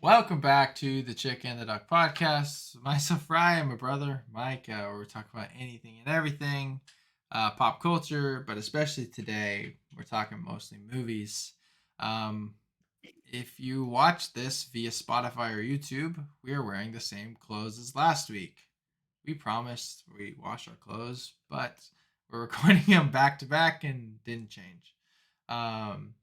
Welcome back to the Chick and the Duck podcast. Myself, Ryan, my brother, Mike, where we talk about anything and everything, pop culture, but especially today, we're talking mostly movies. Um, if you watch this via Spotify or YouTube, we are wearing the same clothes as last week. We promised we wash our clothes, but we're recording them back to back and didn't change. Um,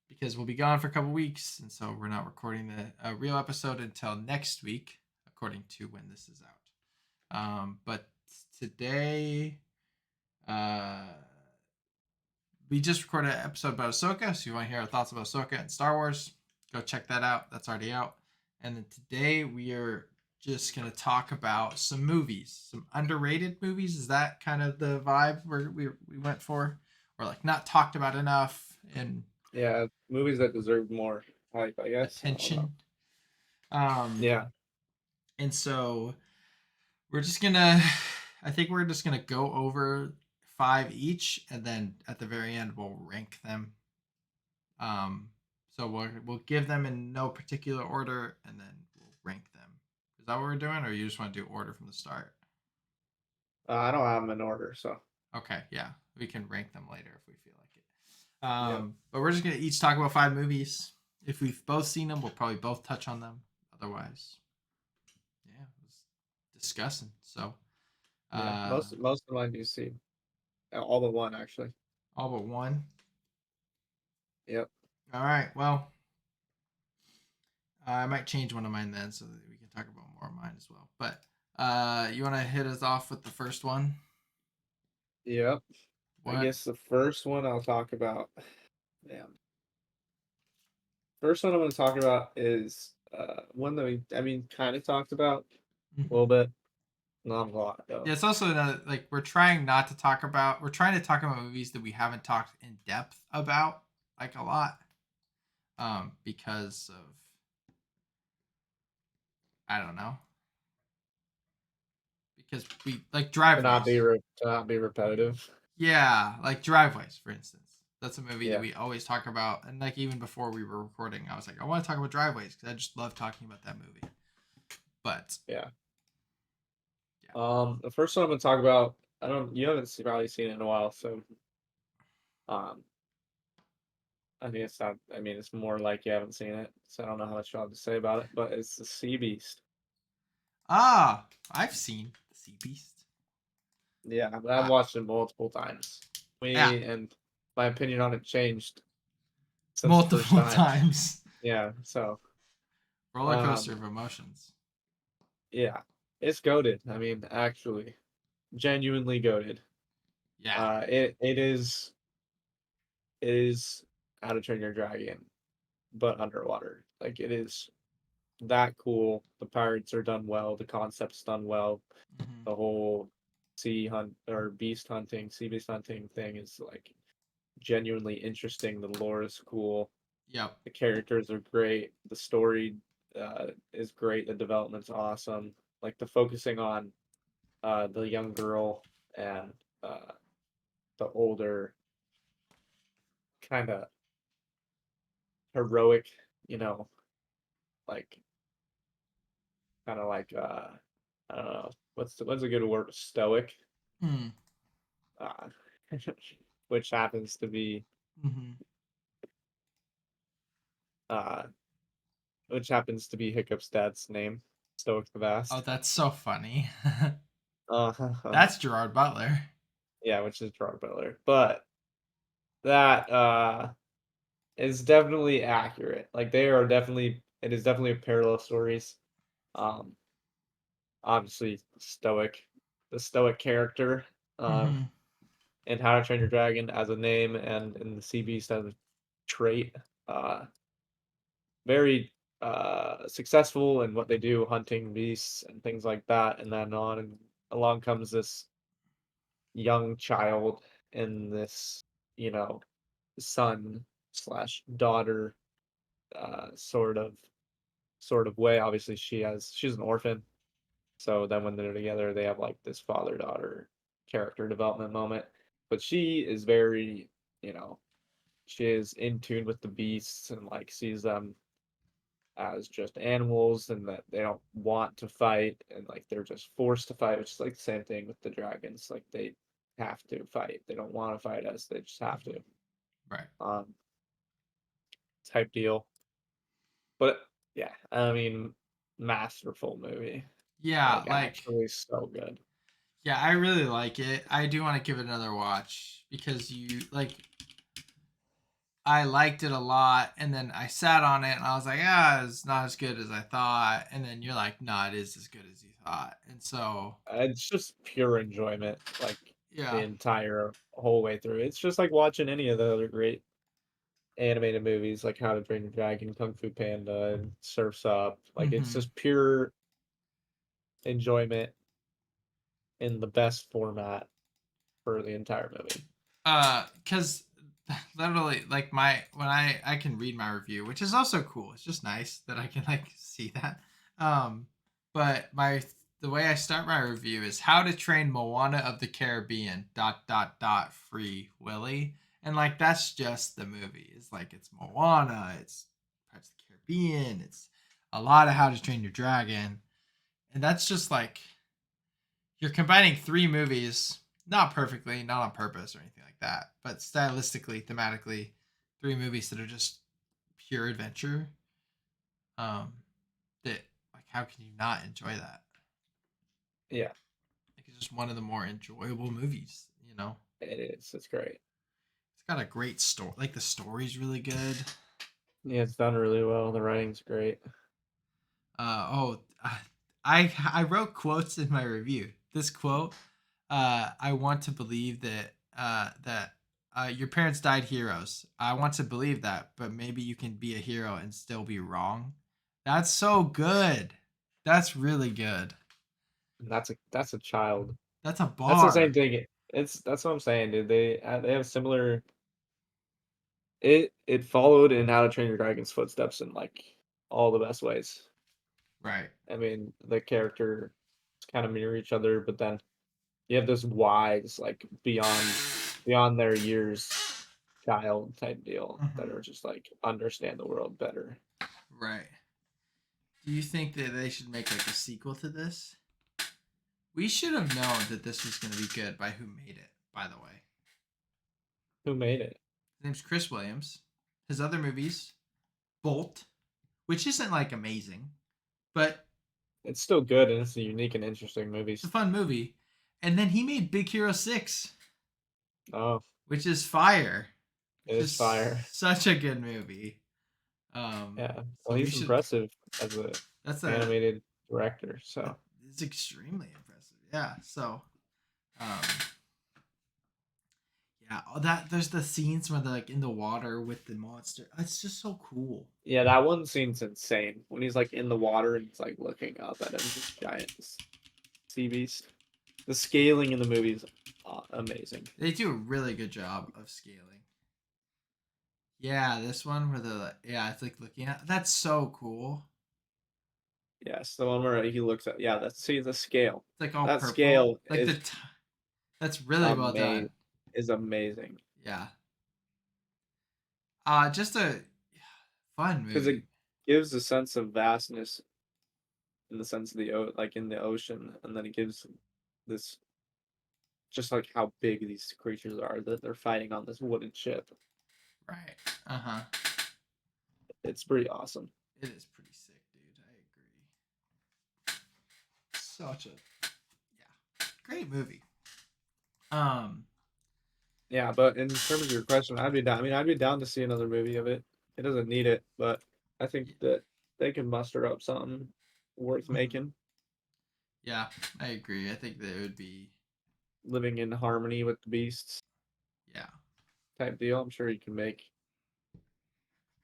because we'll be gone for a couple weeks, and so we're not recording the real episode until next week, according to when this is out. But today, uh, we just recorded an episode about Ahsoka, so you want to hear our thoughts about Ahsoka and Star Wars, go check that out. That's already out. And then today we are just gonna talk about some movies, some underrated movies. Is that kind of the vibe we went for, or like not talked about enough and Yeah, movies that deserve more hype, I guess. I don't know. attention? Um, Yeah, and so we're just gonna, I think we're just gonna go over five each, and then at the very end we'll rank them. Um, so we'll give them in no particular order, and then we'll rank them. Is that what we're doing, or you just want to do order from the start? I don't have them in order, so Okay, yeah, we can rank them later if we feel like it. yeah, But we're just gonna each talk about five movies. If we've both seen them, we'll probably both touch on them. Otherwise, yeah, let's discussing. So, yeah. uh, Most of mine you see, all but one actually. all but one. Yep. All right. Well, I might change one of mine then, so that we can talk about more of mine as well. But you want to hit us off with the first one? Yep. I What? guess the first one I'll talk about. Damn. First one I'm going to talk about is one that kind of talked about a little Mhm. bit, not a lot Yeah, though. it's also another, like we're trying not to talk about. We're trying to talk about movies that we haven't talked in depth about, like a lot, because of I don't know, because we like driveways. To not be repetitive. Yeah, like driveways, for instance. That's a movie that Yeah. we always talk about, and like even before we were recording, I was like, I want to talk about driveways because I just love talking about that movie. But Yeah. yeah, The first one I'm going to talk about. I don't. You haven't probably seen it in a while, so um, I mean, it's not. I mean, it's more like you haven't seen it, so I don't know how much you have to say about it. But it's the Sea Beast. I've seen the Sea Beast. Yeah, but I've Uh, watched it multiple times. yeah, Me and my opinion on it changed since the first multiple time. times. Yeah, so Roller coaster um, of emotions. yeah, it's goaded. I mean, actually, genuinely goaded. Yeah. It is How to Train Your Dragon, but underwater. Like it is that cool. The pirates are done well. The concept's done well. Hmm. The whole sea beast hunting thing is like genuinely interesting. The lore is cool. Yep. The characters are great. The story is great. The development's awesome. Like the focusing on the young girl and uh, the older kind of heroic, you know, like kind of like I don't know what's a good word, stoic, Mm. uh, which happens to be Hmm. uh, Hiccup's dad's name, Stoic the Oh, Vast. that's so funny. Uh, That's Gerard Butler. yeah, which is Gerard Butler, but that is definitely accurate. Like they are definitely, it is definitely a parallel stories. Um, Obviously the stoic character, um, Hmm. in How to Train Your Dragon as a name and in the Sea Beast as a trait. Uh, Very successful in what they do, hunting beasts and things like that. And then on and along comes this young child and this, you know, son slash daughter, uh, sort of sort of way. Obviously, she's an orphan. So then when they're together, they have like this father daughter character development moment. But she is very, you know, she is in tune with the beasts and like sees them as just animals and that they don't want to fight and like they're just forced to fight, which is like the same thing with the dragons. Like they have to fight. They don't want to fight us. They just have to. Right. Um, type deal. But yeah, I mean, masterful movie. Yeah, Like like actually so good. yeah, I really like it. I do want to give it another watch because I liked it a lot, and then I sat on it and I was like, ah, it's not as good as I thought. And then you're like, no, it is as good as you thought. And so It's just pure enjoyment, like the yeah. entire whole way through. It's just like watching any of the other great animated movies like How to Train Your Dragon, Kung Fu Panda, and Surf's Up. Like it's Mm-hmm. just pure enjoyment in the best format for the entire movie. Cause literally like my when I can read my review, which is also cool. It's just nice that I can like see that. Um, but my the way I start my review is How to Train Moana of the Caribbean Free Willy. And like that's just the movie. It's like it's Moana, it's Pirates of the Caribbean, it's a lot of How to Train Your Dragon. And that's just like you're combining three movies, not perfectly, not on purpose or anything like that, but stylistically, thematically, three movies that are just pure adventure. Um, that like how can you not enjoy that? Yeah, Like it's just one of the more enjoyable movies. You know, it is. It's great. it's got a great story. Like the story's really good. Yeah, it's done really well. The writing's great. Oh, I wrote quotes in my review. This quote, I want to believe that your parents died heroes. I want to believe that, but maybe you can be a hero and still be wrong. That's so good. That's really good. And that's a child. That's a That's the same bar. thing. It's that's what I'm saying, dude. They have similar. It followed in How to Train Your Dragon's footsteps in like all the best ways. Right. I mean, the characters kind of mirror each other, but then you have this wise, like beyond their years child type deal that are Hmm. just like understand the world better. Right. Do you think that they should make like a sequel to this? We should have known that this was going to be good by who made it, by the way. Who made it? His name's Chris Williams. His other movies, Bolt, which isn't like amazing, but It's still good and it's a unique and interesting movie. it's a fun movie. And then he made Big Hero 6, Oh, which is fire. it Which is is fire. such a good movie. Um Yeah. Well, so we he's should impressive as a that's a animated director. So it's extremely impressive. Yeah. So um yeah, all that there's the scenes where they're like in the water with the monster. It's just so cool. yeah, that one scene's insane when he's like in the water and he's like looking up at him, this giant sea beast. The scaling in the movie is amazing. They do a really good job of scaling. Yeah, this one where the yeah, it's like looking at that's so cool. Yes, the one where he looks at, yeah, that's see the scale. It's like all That purple. scale Like that's really well amazing. done. Is amazing Yeah. Just a fun because it movie. gives a sense of vastness in the sense of like in the ocean, and then it gives this just like how big these creatures are that they're fighting on this wooden ship. Right. Uh huh. It's pretty awesome. It is pretty sick, dude. I agree. Such a yeah, great movie. Um. Yeah, but in terms of your question, I'd be down. I mean, I'd be down to see another movie of it. It doesn't need it, but I think that they can muster up something worth Mhm. making, Yeah, I agree. I think that it would be living in harmony with the beasts yeah. type deal. I'm sure you can make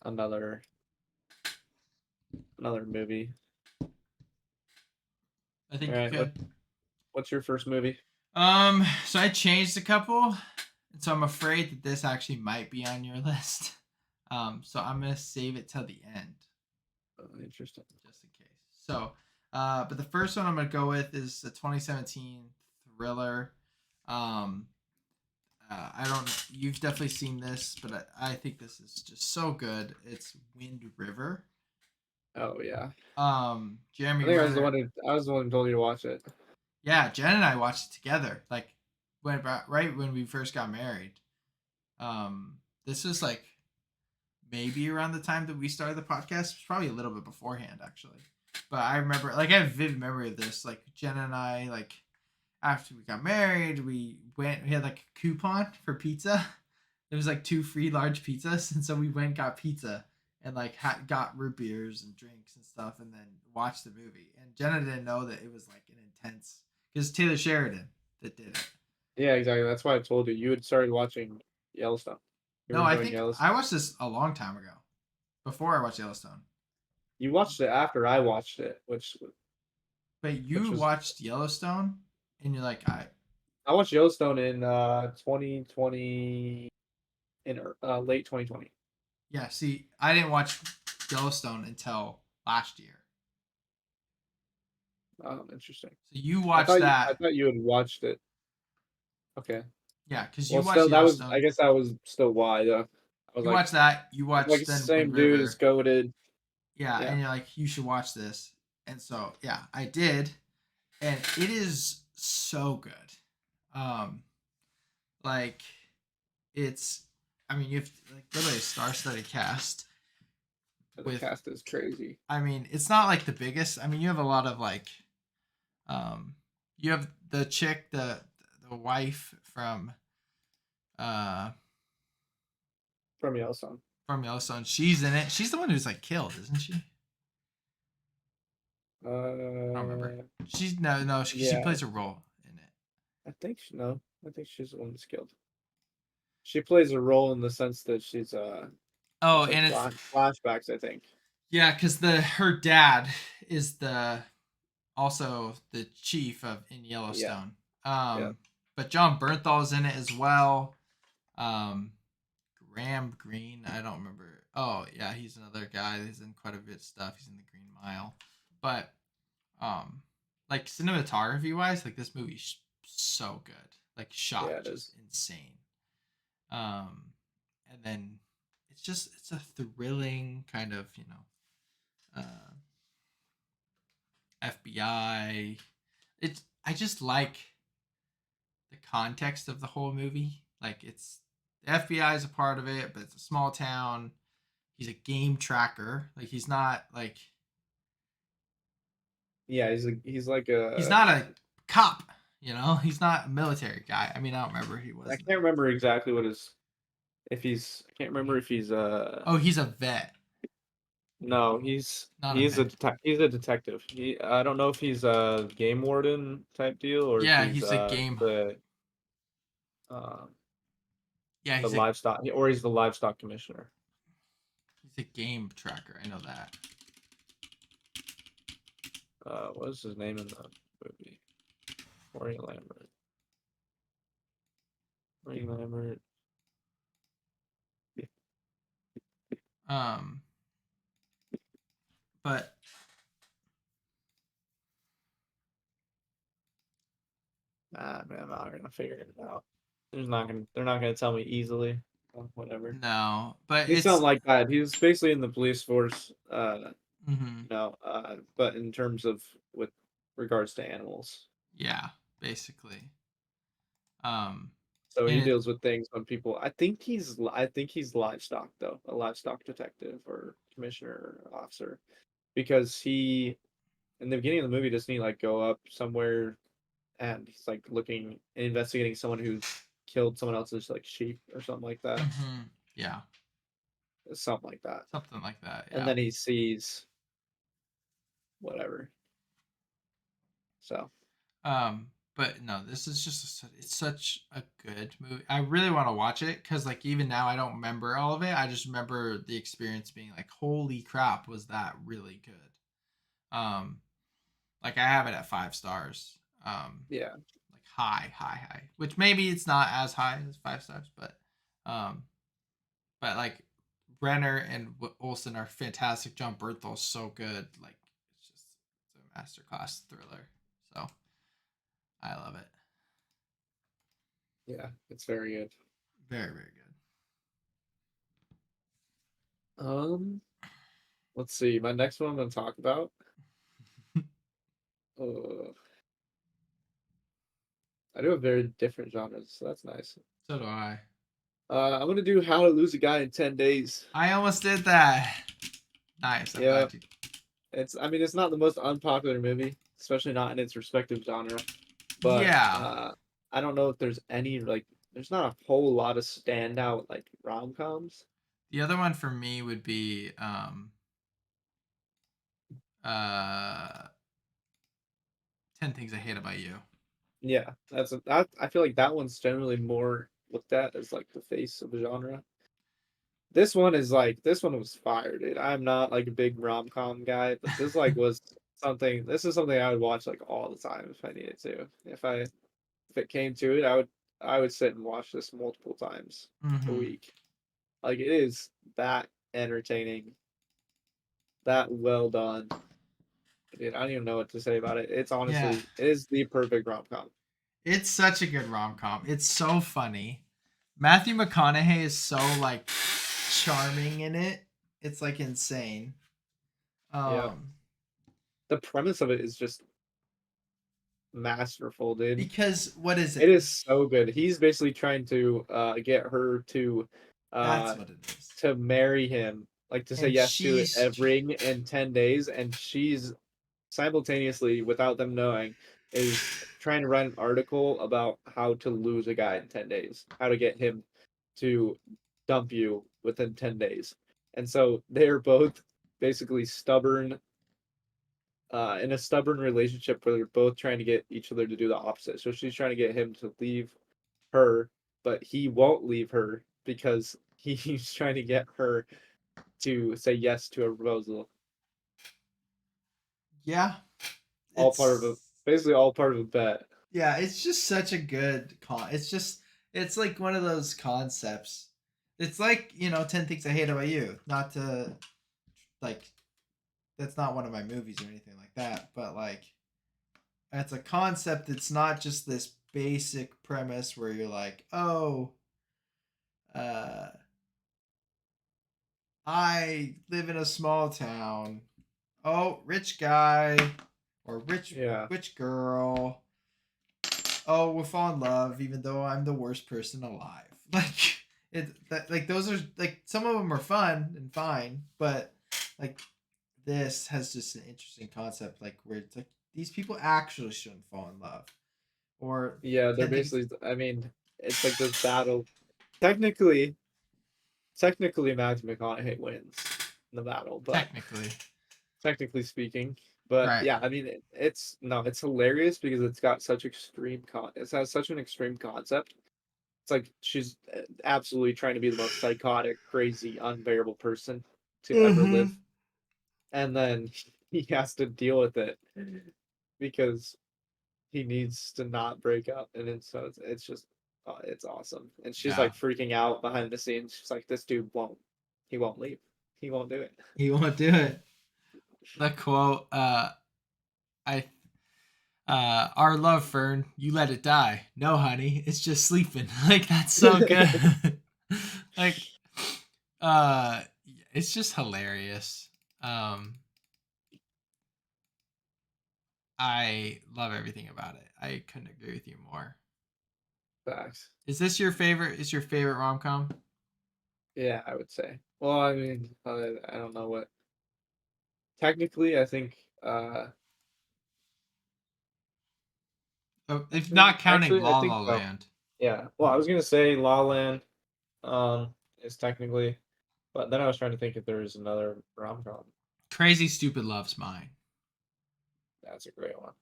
another movie. I All think you right, could. what's your first movie? So I changed a couple, and so I'm afraid that this actually might be on your list. So I'm gonna save it till the end, Interesting. just in case. So, but the first one I'm gonna go with is the 2017 thriller. Um, I don't. You've definitely seen this, but I think this is just so good. It's Wind River. Oh yeah. I Jeremy think Renner. I was the one who told you to watch it. Yeah, Jen and I watched it together. Like right when we first got married. This was like maybe around the time that we started the podcast. It was probably a little bit beforehand, actually. But I remember, like, I have vivid memory of this. Like, Jen and I, like, after we got married, we had like a coupon for pizza. There was like 2 free large pizzas, and so we went and got pizza and like got root beers and drinks and stuff, and then watched the movie. And Jenna didn't know that it was like an intense because Taylor Sheridan that did it. Yeah, exactly. That's why I told you had started watching Yellowstone. You were No, I enjoying think I Yellowstone. watched this a long time ago, before I watched Yellowstone. You watched it after I watched it, But which you was watched Yellowstone, and you're like, I watched Yellowstone in 2020 in late 2020. yeah. See, I didn't watch Yellowstone until last year. Interesting. So you watched I that, thought you had watched it. Okay. yeah, because you Well, watched still that was I Yellowstone. guess that was still why though. I was You like watched that. You like watched it's the then Wind same dude as River. goaded. Yeah, Yeah. and you're like, you should watch this. And so yeah, I did, and it is so good. Um, like it's, I mean, you have like literally a star-studded cast The with. cast is crazy. I mean, it's not like the biggest. I mean, you have a lot of like, you have the chick, the wife uh From Yellowstone. from Yellowstone. She's in it. She's the one who's like killed, isn't she? I don't remember. Uh She's no. She yeah. plays a role in it. No. I think she's the one that's killed. She plays a role in the sense that she's Oh, it's like and it's flashbacks, I think. yeah, because the her dad is the also the chief of in Yeah. Yellowstone. Yeah. But John Bernthal's in it as well. Um, Graham Greene, I don't remember. Oh yeah, he's another guy. He's in quite a bit of stuff. He's in the Green Mile, but like cinematography wise, like this movie's so good. Like Yeah, shot it just is. insane. Um, and then it's a thrilling kind of FBI. It's I just like the context of the whole movie. Like it's the FBI is a part of it, but it's a small town. He's a game tracker. Like he's not like Yeah, he's like he's a not a cop. He's not a military guy. I mean, I don't remember he I was in can't the. remember exactly what his if he's I can't remember if he's Oh, he's a vet, no, not a vet. he's a detective. I don't know if he's a game warden type deal or if Yeah, he's he's a game. uh Yeah, the livestock or he's the livestock commissioner. he's a game tracker. I know that. What is his name in the movie? Corey Lambert. Corey Lambert. Um, but Ah man, I'm not gonna figure it out. They're not gonna tell me easily. Whatever. no, but He's something it's like that. He was basically in the police force, mhm, but in terms of with regards to animals. yeah, basically. Um, So and he it deals with things when people. I think he's livestock though, a livestock detective or commissioner or officer, because he in the beginning of the movie doesn't he like go up somewhere and he's like looking investigating someone who's killed someone else's like sheep or something like that, yeah, something like that, something like that. and Yeah. then he sees whatever. So But no, this is just it's such a good movie. I really want to watch it because like even now I don't remember all of it. I just remember the experience being like, holy crap, was that really good? Um, like I have it at 5 stars. yeah, Like high, high, high. Which maybe it's not as high as 5 stars, um, but like Renner and Olsen are fantastic. John Berthel's so good. Like it's a masterclass thriller. So I love it. yeah, it's very good. Very, very good. Um, Let's see. My next one I'm gonna talk about. Uh, I do a very different genres, so that's nice. So do I. I'm gonna do How to Lose a Guy in 10 Days. I almost did that. Nice. I'm Yeah, glad you. I mean, it's not the most unpopular movie, especially not in its respective genre. But Yeah. I don't know if there's any like, there's not a whole lot of standout like rom-coms. The other one for me would be uh 10 Things I Hate About You. Yeah, that. I feel like that one's generally more looked at as like the face of the genre. This one was fire, dude. I'm not like a big rom-com guy, but this like was something. This is something I would watch like all the time if I needed to. If it came to it, I would sit and watch this multiple times a Mm-hmm. week. Like it is that entertaining, that well done. Dude, I don't even know what to say about it. It's Yeah. honestly, it is the perfect rom-com. It's such a good rom com. It's so funny. Matthew McConaughey is so like charming in it. It's like insane. Yeah. Um The premise of it is just masterful, dude. because what is It it? is so good. He's basically trying to get her That's uh what it is. to marry him, like to say And yes to she's a ring in 10 days, and she's simultaneously, without them knowing, is trying to write an article about how to lose a guy in 10 days, how to get him to dump you within 10 days. And so they're both basically stubborn, in a stubborn relationship where they're both trying to get each other to do the opposite. So she's trying to get him to leave her, but he won't leave her because he's trying to get her to say yes to a proposal. yeah, All part of a it's basically all part of a bet. yeah, it's just such a good it's just it's like one of those concepts. It's like, 10 Things I Hate About You. Not to like that's not one of my movies or anything like that, but like it's a concept. It's not just this basic premise where you're like, oh, uh, I live in a small town. Oh, rich guy or Yeah, rich girl. Oh, we'll fall in love, even though I'm the worst person alive. Like like those are like some of them are fun and fine, but like this has just an interesting concept, like where it's like these people actually shouldn't fall in love, or yeah. They're 10 things. basically. I mean, it's like this battle. Technically, technically, Matthew McConaughey wins the battle, but Technically, technically speaking. But right? yeah, I mean, it's no, it's hilarious because it's got such extreme it has such an extreme concept. It's like she's absolutely trying to be the most psychotic, crazy, unbearable person to ever Mm-hmm. live, and then he has to deal with it because he needs to not break up, and it's just it's awesome. And she's Yeah, like freaking out behind the scenes. She's like, "This dude won't, he won't leave. He won't do it." he won't do it. The quote, I our love, Fern, you let it die. No, honey, it's just sleeping. Like that's so good. Like, uh, it's just hilarious. Um, I love everything about it. I couldn't agree with you more. Facts. Is this your favorite? Is your favorite rom com? Yeah, I would say. Well, I mean, I don't know what. Technically, I think. If not counting Actually, I La think La so. Land. Yeah. Well, I was gonna say La La Land. Is technically, but then I was trying to think if there was another rom com. Crazy Stupid Love's mine. That's a great one.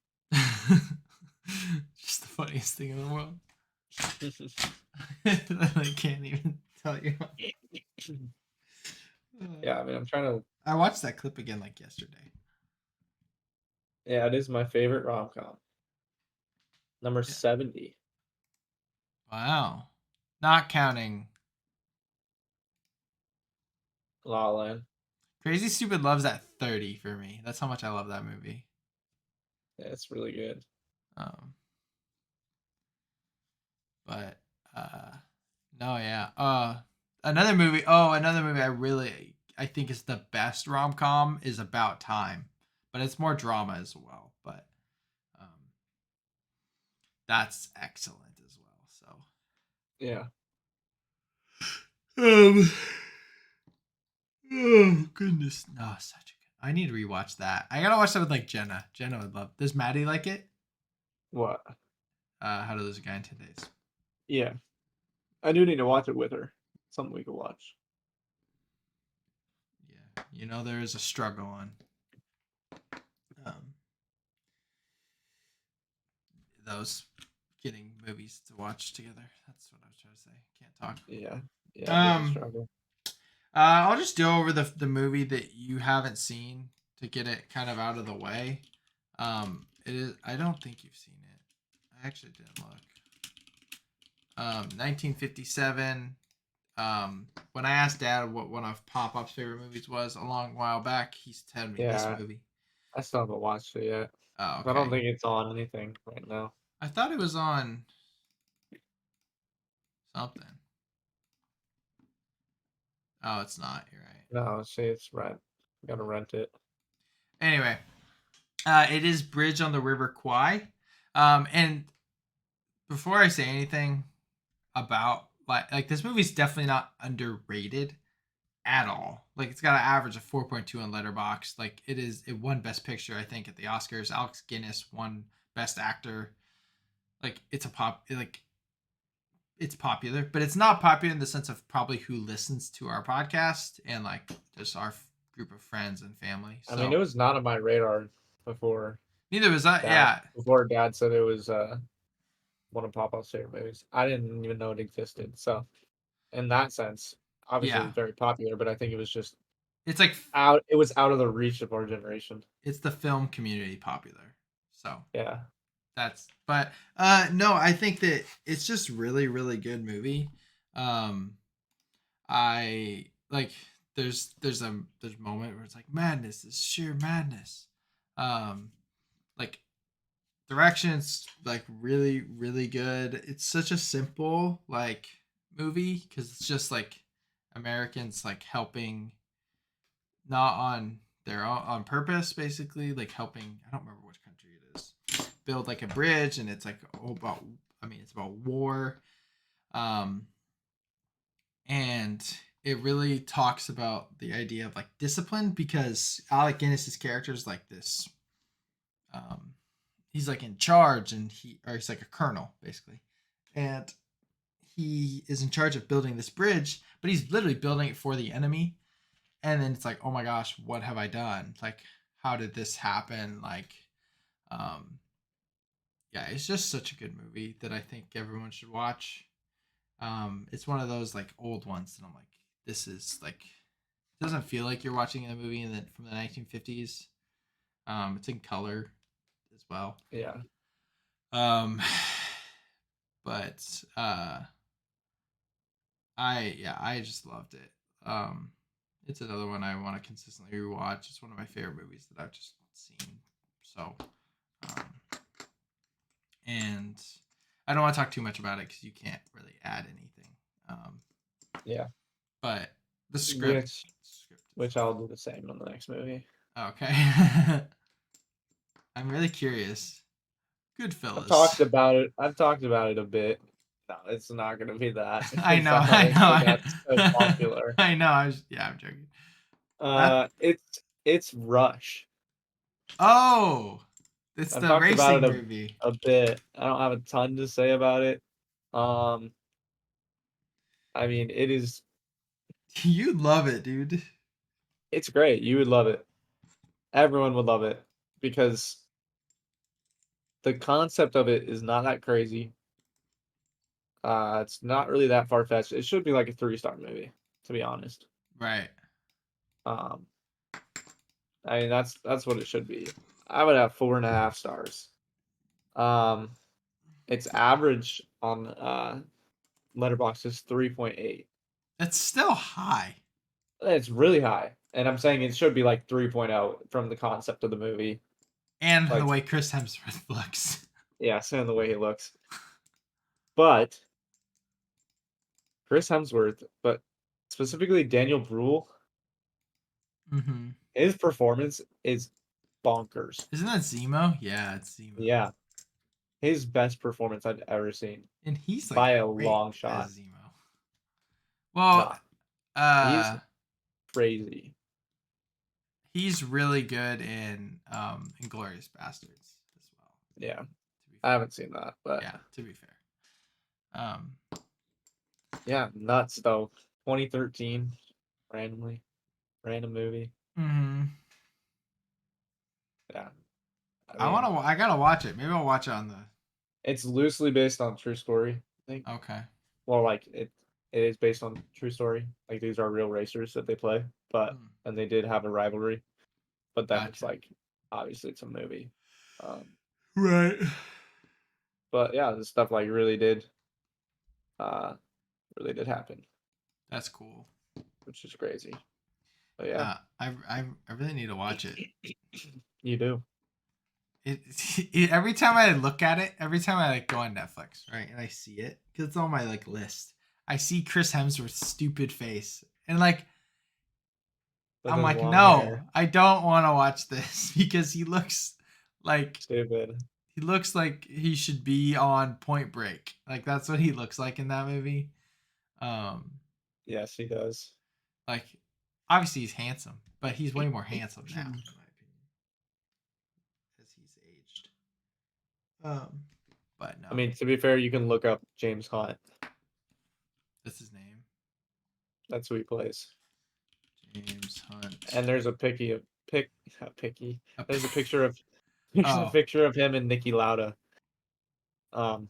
Just the funniest thing in the world. I can't even tell you. Yeah, I mean, I'm trying to. I watched that clip again like yesterday. Yeah, it is my favorite rom com. Number Yeah. 70. Wow. Not counting La La Land. Crazy Stupid Love's at 30 for me. That's how much I love that movie. Yeah, it's really good. Um, but no, yeah. Another movie. Oh, another movie I really I think is the best rom com is About Time, but it's more drama as well. But um, that's excellent as well. Yeah. So, oh goodness, no, such a good. I need to rewatch that. I gotta watch that with like Jenna. Jenna would love. Does Maddie like it? What? How to Lose a Guy in 10 Days. Yeah. I do need to watch it with her. Something we could watch. Yeah, there is a struggle on um, those getting movies to watch together. That's what I was trying to say. Can't talk. Yeah. Yeah, it is a Um, struggle. I'll just go over the movie that you haven't seen to get it kind of out of the way. It is. I don't think you've seen it. I actually didn't look. 1957. When I asked Dad what one of Pop Up's favorite movies was a long while back, he's telling me this Yeah. movie. I still haven't watched it yet. Oh, I don't okay. think it's on anything right now. I thought it was on something. Oh, it's not. You're right. No, see, it's rent. Gotta rent it. Anyway, it is Bridge on the River Kwai. And before I say anything about like this movie's definitely not underrated at all. Like it's got an average of 4.2 on Letterboxd. Like it won Best Picture I think at the Oscars. Alex Guinness won Best Actor. Like it's popular, but it's not popular in the sense of probably who listens to our podcast and like just our group of friends and family. I mean, So it was not on my radar before neither was that. dad Yeah, before dad said it was one of Papa's favorite movies. I didn't even know it existed. So in that sense, obviously it yeah. was very popular, but I think it was just It's like out it was out of the reach of our generation. it's the film community popular. So Yeah. that's but no, I think that it's just really good movie. Um I like there's a moment where it's like madness, is sheer madness. Um like directions like really good. It's such a simple like movie cuz it's just like Americans like helping not on their own on purpose basically like helping I don't remember which country it is build like a bridge and it's like all about it's about war um and it really talks about the idea of like discipline because Alec Guinness's character is like this um he's like in charge and he's like a colonel basically and he is in charge of building this bridge but he's literally building it for the enemy and then it's like oh my gosh what have I done like how did this happen like um yeah it's just such a good movie that I think everyone should watch. It's one of those like old ones and I'm like this is like it doesn't feel like you're watching a movie from the 1950s. It's in color as well. Yeah. um but I just loved it. It's another one I want to consistently rewatch. It's one of my favorite movies that I've just seen. So, um, and I don't want to talk too much about it because you can't really add anything. Um, Yeah. but the Which script which I'll do the same on the next movie. okay. I'm really curious. Goodfellas. I've talked about it a bit. No, it's not gonna be that. I It's know, not I like know, that's so popular. I know. I'm joking. That It's Rush. oh, it's I've the talked about racing it movie. a bit. I don't have a ton to say about it. Um, I mean, You love it, dude. it's great. You would love it. Everyone would love it because the concept of it is not that crazy. It's not really that far-fetched. It should be like a 3-star movie, to be honest. Right. Um, I mean, that's what it should be. I would have 4.5 stars. Um, its average on Letterboxd is 3.8. It's still high. It's really high, and I'm saying it should be like 3.0 from the concept of the movie. And the Like, way Chris Hemsworth looks. yeah, seeing the way he looks. But Chris Hemsworth, but specifically Daniel Bruhl, Mm-hmm. His performance is bonkers. Isn't that Zemo? Yeah, it's Zemo. Yeah, his best performance I've ever seen And he's like by a great long shot. as Zemo. Well, Nah, he's uh, crazy. he's really good in Inglorious Bastards as well. Yeah, To be I fair. haven't seen that, but Yeah, to be fair. Um, yeah, nuts though. 2013, randomly, random movie. mm-hmm. Yeah, I I want mean, to. I gotta watch it. Maybe I'll watch it on the. it's loosely based on true story. I think. Okay. Well, like it is based on true story. Like these are real racers that they play, but Hmm. and they did have a rivalry. But then it's Gotcha. like obviously it's a movie. Um, Right. but yeah, this stuff like uh really did happen, That's cool. which is crazy. But yeah, I really need to watch it. you do. Every time I look at it, every time I like go on Netflix, right, and I see it because it's on my like list. I see Chris Hemsworth's stupid face, and like With I'm his like, long no, hair, I don't want to watch this because like stupid. he looks like he should be on Point Break. Like that's what he looks like in that movie. Um, Yes, he does. like obviously he's handsome, but he's way more handsome now, in my opinion, as he's aged. Um, but I no, mean, to be fair, you can look up James Hunt. that's his name, That's who he plays. James Hunt. And there's a picky. There's a picture of there's a Oh, picture of him and Nicky Lauda. Um,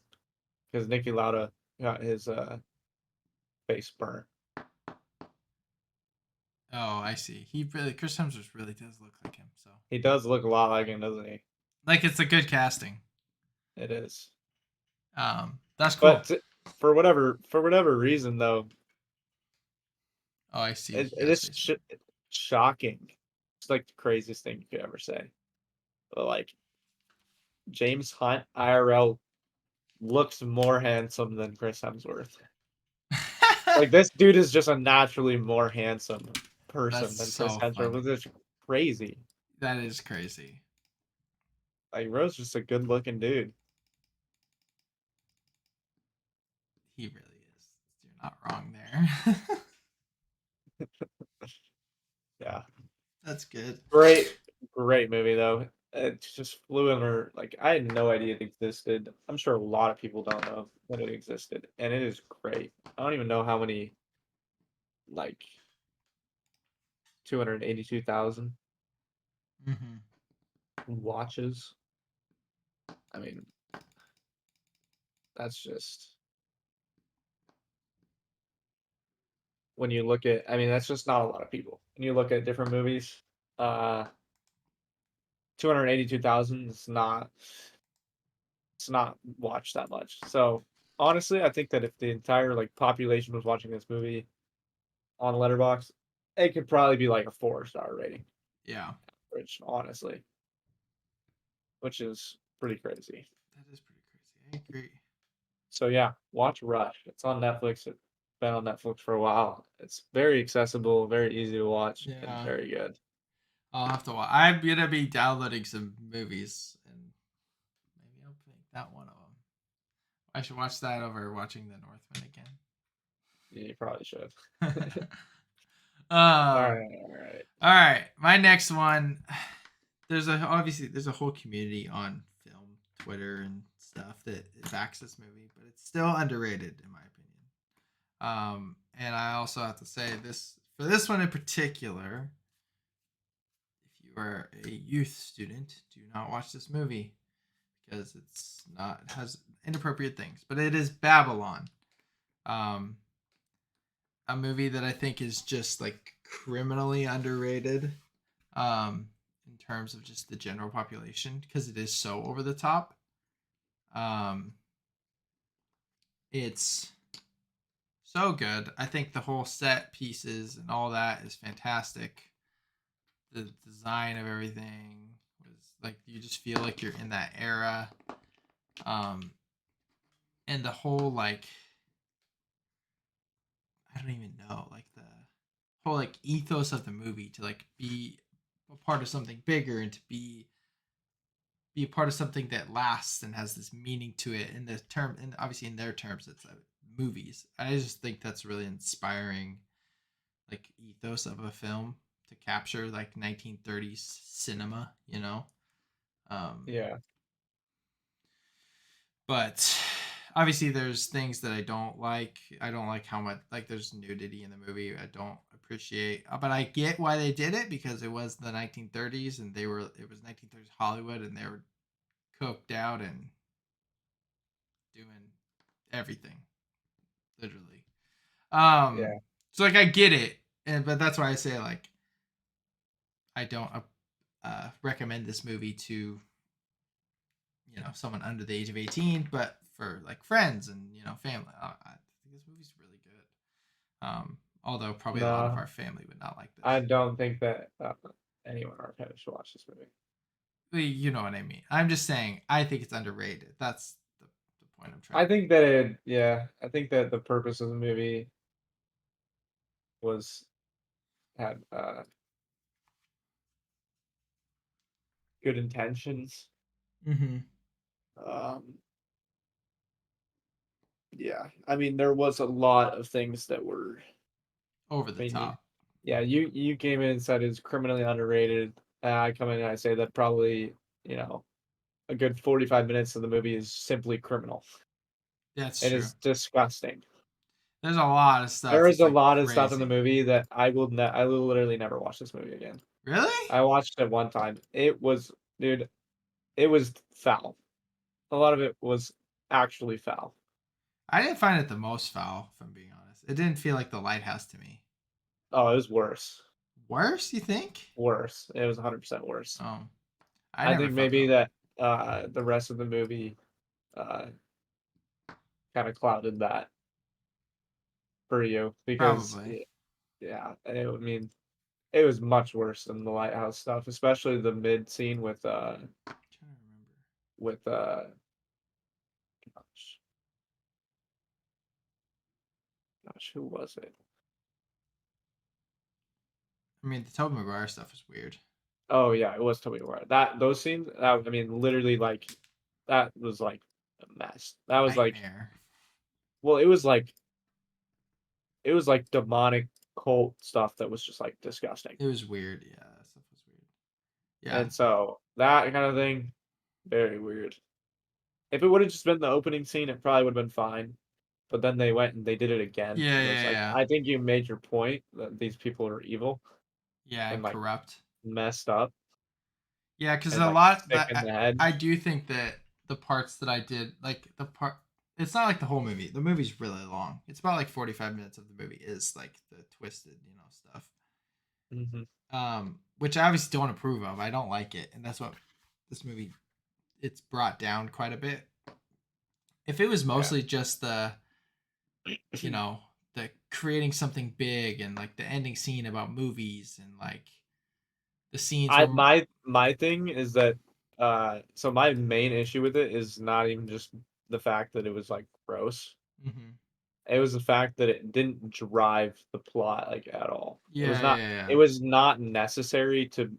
because Nicky Lauda got his face burnt. oh, I see. He really Chris Hemsworth really does look like him. So He does look a lot like him, doesn't he? like it's a good casting. It is. That's cool. But for whatever reason though, Oh, I see. it You gotta is say something. shocking. It's like the craziest thing you could ever say. But like James Hunt IRL looks more handsome than Chris Hemsworth. Like this dude is just a naturally more handsome person That's than Chris so Hemsworth, funny. which is crazy. That is crazy. Like Rose just a good looking dude. He really is. You're not wrong there. Yeah. That's good. Great, great movie though. It just flew under like I had no idea it existed. I'm sure a lot of people don't know that it existed, and it is great. I don't even know how many like 282,000 Hmm. watches. I mean, that's just when you look at. I mean, that's just not a lot of people. When you look at different movies, uh, 282,000 is not. It's not watched that much. So honestly, I think that if the entire like population was watching this movie on Letterbox, it could probably be like a 4-star rating, Yeah, which honestly, which is pretty crazy. that is pretty crazy. I agree. So yeah, watch Rush. It's on Netflix. It's been on Netflix for a while. It's very accessible, very easy to watch, and Yeah, very good. I'll have to watch. I'm gonna be downloading some movies, and maybe I'll pick that one of them. I should watch that over watching The Northman Yeah, you probably should. again. All um. right, all right. All right, my next one. There's a whole community on film, Twitter, and stuff that backs this movie, but it's still underrated in my opinion. And I also have to say this for this one in particular. If you are a youth student, do not watch this movie because it's not it has inappropriate things. But it is Babylon, um, a movie that I think is just like criminally underrated, in terms of just the general population because it is so over the top. Um, it's so good. I think the whole set pieces and all that is fantastic. The design of everything was like you just feel like you're in that era. Um, and the whole like I don't even know like the whole like ethos of the movie to like be a part of something bigger and to be a part of something that lasts and has this meaning to it in the term, and obviously in their terms it's movies. I just think that's really inspiring, like ethos of a film to capture like 1930s cinema, you know. um Yeah. but obviously there's things that I don't like how much, like, there's nudity in the movie I don't appreciate. But I get why they did it, because it was the 1930s and it was 1930s Hollywood, and they were coked out and doing everything, literally. Yeah. So like I get it, but that's why I say like I don't recommend this movie to, someone under the age of 18, but for like friends and family. I think this movie's really good. Although probably a lot of No, our family would not like I this. don't think that anyone in our family should watch this movie. You know what I mean. I'm just saying I think it's underrated. That's the point I'm trying I to think that it, yeah, I think that the purpose of the movie was had good intentions. make. Um, yeah, I mean, there was a lot of things that were. Over the I mean, top. yeah, you came in and said it's criminally underrated. I come in and I say that probably you know a good 45 minutes of the movie is simply criminal. That's It true. is disgusting. There's a lot of stuff There is that's a like lot of stuff in the crazy. movie that I will literally never watch this movie again. Really? I watched it one time. It was, dude, it was foul. A lot of it was actually foul. I didn't find it the most foul, if I'm being honest. It didn't feel like the lighthouse to me. Oh, it was worse. Worse, you think? Worse. It was 100% worse. Oh, I I never think felt maybe that way. that the rest of the movie uh kind of clouded that for you because Probably. yeah, I mean it was much worse than the lighthouse stuff, especially the mid scene I'm trying to remember. with gosh, who was it? I mean, the Tobey Maguire stuff is weird. Oh yeah, it was Tobey Maguire. That those scenes, I mean, literally, like that was like a mess. That was like, Nightmare. well, it was like demonic cult stuff that was just like disgusting. It was weird. Yeah, that stuff was weird. Yeah. And so that kind of thing, very weird. If it would have just been the opening scene, it probably would have been fine. But then they went and they did it again, Yeah, and it was yeah, like, yeah. I think you made your point that these people are evil Yeah, and and like corrupt. messed up Yeah, because and a like lot sick that in the head. I do think that the parts that I did, like the part, it's not like the whole movie. The movie's really long. It's about like 45 minutes of the movie is like the twisted, stuff. Hmm. Which I obviously don't approve of. I don't like it, and that's what this movie, it's brought down quite a bit. If it was Yeah. mostly just you know, the creating something big and like the ending scene about movies and like the scenes I where. my thing is that so my main issue with it is not even just the fact that it was like gross. Mhm. It was the fact that it didn't drive the plot like at all. Yeah, yeah, It yeah, was not necessary to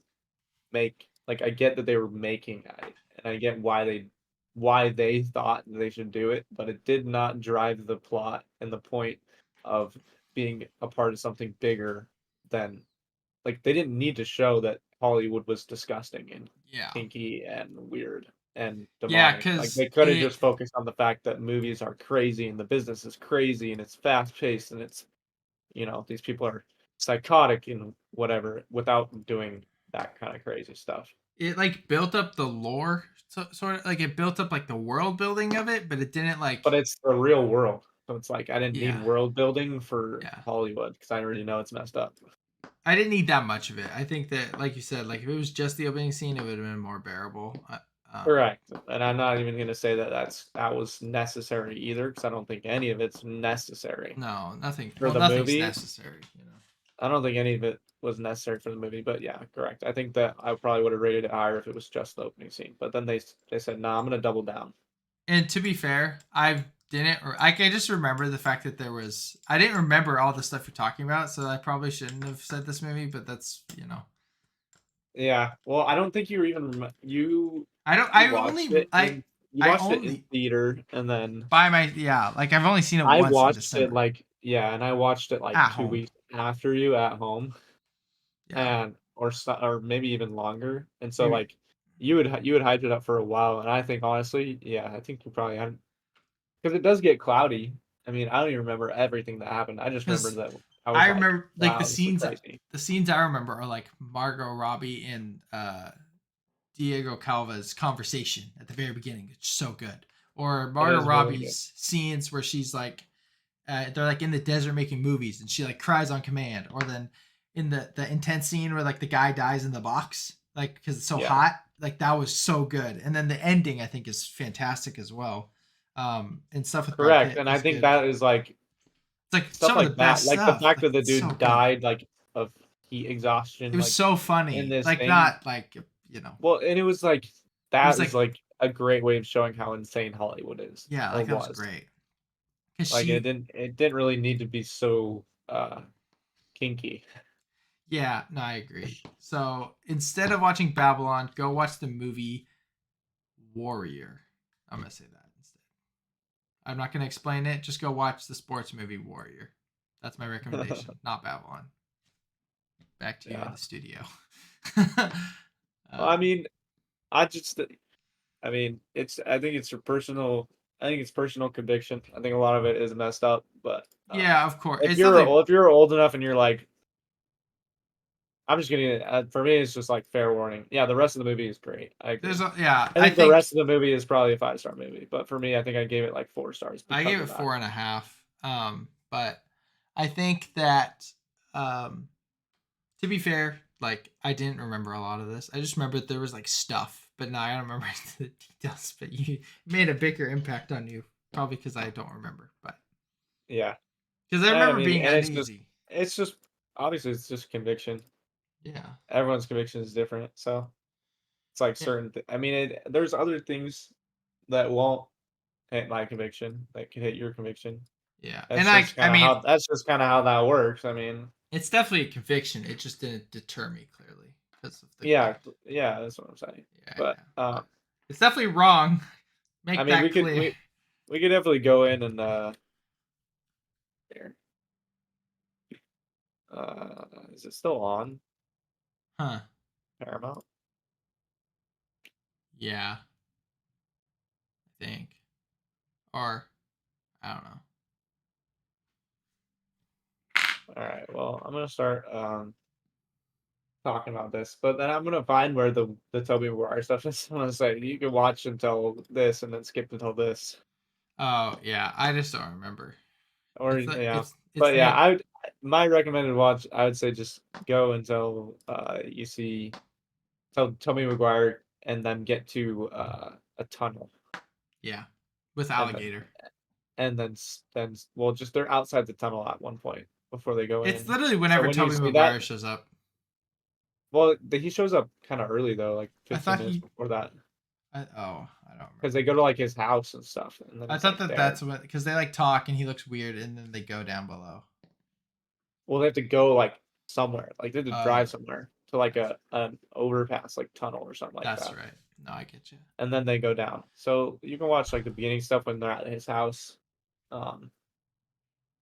make, like, I get that they were making it and I get why they thought they should do it, but it did not drive the plot and the point of being a part of something bigger than, like, they didn't need to show that Hollywood was disgusting and yeah, kinky and weird and yeah. demonic. Like, Because they could have it just focused on the fact that movies are crazy and the business is crazy and it's fast paced and it's, these people are psychotic and whatever without doing that kind of crazy stuff. it like built up the lore, sort of like it built up like the world building of it, but it didn't like. But it's the real world. So it's like I didn't need Yeah, world building for yeah. Hollywood because I already know it's messed up. I didn't need that much of it. I think that, like you said, like if it was just the opening scene, it would have been more bearable. Correct. And I'm not even gonna say that that was necessary either, because I don't think any of it's necessary No, nothing. for Well, the nothing's movie. necessary. I don't think any of it was necessary for the movie, but yeah, correct. I think that I probably would have rated it higher if it was just the opening scene. But then they said, "Nah, I'm gonna double down." And to be fair, I've didn't. I just remember the fact that there was. I didn't remember all the stuff you're talking about, so I probably shouldn't have said this movie. But that's Yeah. Well, I don't think you were even I don't. you watched it in you I watched it in only theater, and then by my like I've only seen it I once in watched it December like yeah, and I watched it like at 2 home. weeks after you at home, Yeah, and or maybe even longer. And so maybe like you would hype it up for a while, and I think honestly, yeah, I think you probably had because it does get cloudy. I mean, I don't even remember everything that happened. I just remember because that I I was like, remember like the wow, this is scenes. crazy. The scenes I remember are like Margot Robbie and Diego Calva's conversation at the very beginning. It's so good. Or It Margot is really good. Robbie's scenes where she's like, they're like in the desert making movies and she like cries on command. Or then in the intense scene where like the guy dies in the box, like because it's so Yeah, hot. Like that was so good. And then the ending I think is fantastic as well. And stuff with Brad correct. Pitt And I is think good. that is like It's like stuff some of the like that, best like the stuff. fact Like that the it's so dude good. died like of heat It exhaustion, was like so in funny. this Like thing. not like you know. Well, and it was like It was that is like like a great way of showing how insane Hollywood is yeah, or like that was was. great. Cause Like she it didn't really need to be so kinky. Yeah, no, I agree. So instead of watching Babylon, go watch the movie Warrior. I'm gonna say that instead. I'm not gonna explain it. Just go watch the sports movie Warrior. That's my recommendation, not Babylon. Back to you in Yeah. the studio. Well, I um, mean, I just I mean, I think it's your personal I think it's personal conviction. I think a lot of it is messed up, but yeah, of course. It's definitely if you're old enough and you're like I'm just gonna for me it's just like fair warning. Yeah, the rest of the movie is great. I there's agree. a yeah. I I think the think rest of the movie is probably a 5-star movie, but for me, I think I gave it like 4 stars I because gave of it that. 4.5. But I think that to be fair, like I didn't remember a lot of this. I just remembered there was like stuff, but now I don't remember the details. But you made a bigger impact on you, probably because I don't remember. But Yeah, because I and I remember mean, being and uneasy. it's just obviously it's just conviction. Yeah, Everyone's conviction is different, so it's like yeah, I mean, there's other things that won't hit my conviction that can hit your conviction. yeah. And like, I mean, That's just kind of how that works. I mean, it's definitely a conviction. It just didn't deter me clearly because of the yeah, good. yeah, that's what I'm saying. Yeah, But yeah. But it's definitely wrong. I Make mean, that clear. we could definitely go in and here. Is it still on Huh? Paramount? Yeah, I think. Or I don't know. All right. Well, I'm gonna start talking about this, but then I'm gonna find where the Toby Maguire stuff is. I'm gonna say you can watch until this and then skip until this, Oh yeah, I just don't remember. or yeah. It's But yeah, near. my recommended watch. I would say just go until you see tell Toby Maguire and then get to a tunnel Yeah, with and then alligator. well just they're outside the tunnel at one point before they go It's in. literally So whenever when you Toby see that, Maguire shows up. well, he shows up kind of early though, like I 15 thought minutes he. before that, I don't because they remember. go to like his house and stuff, and then I he's thought like that there. that's what because they like talk and he looks weird and then they go down below. Well, they have to go like somewhere, like they have to drive Oh, somewhere to like a an overpass, like tunnel or something like that's that, right. No, I get you. and then they go down. So you can watch like the beginning stuff when they're at his house, um,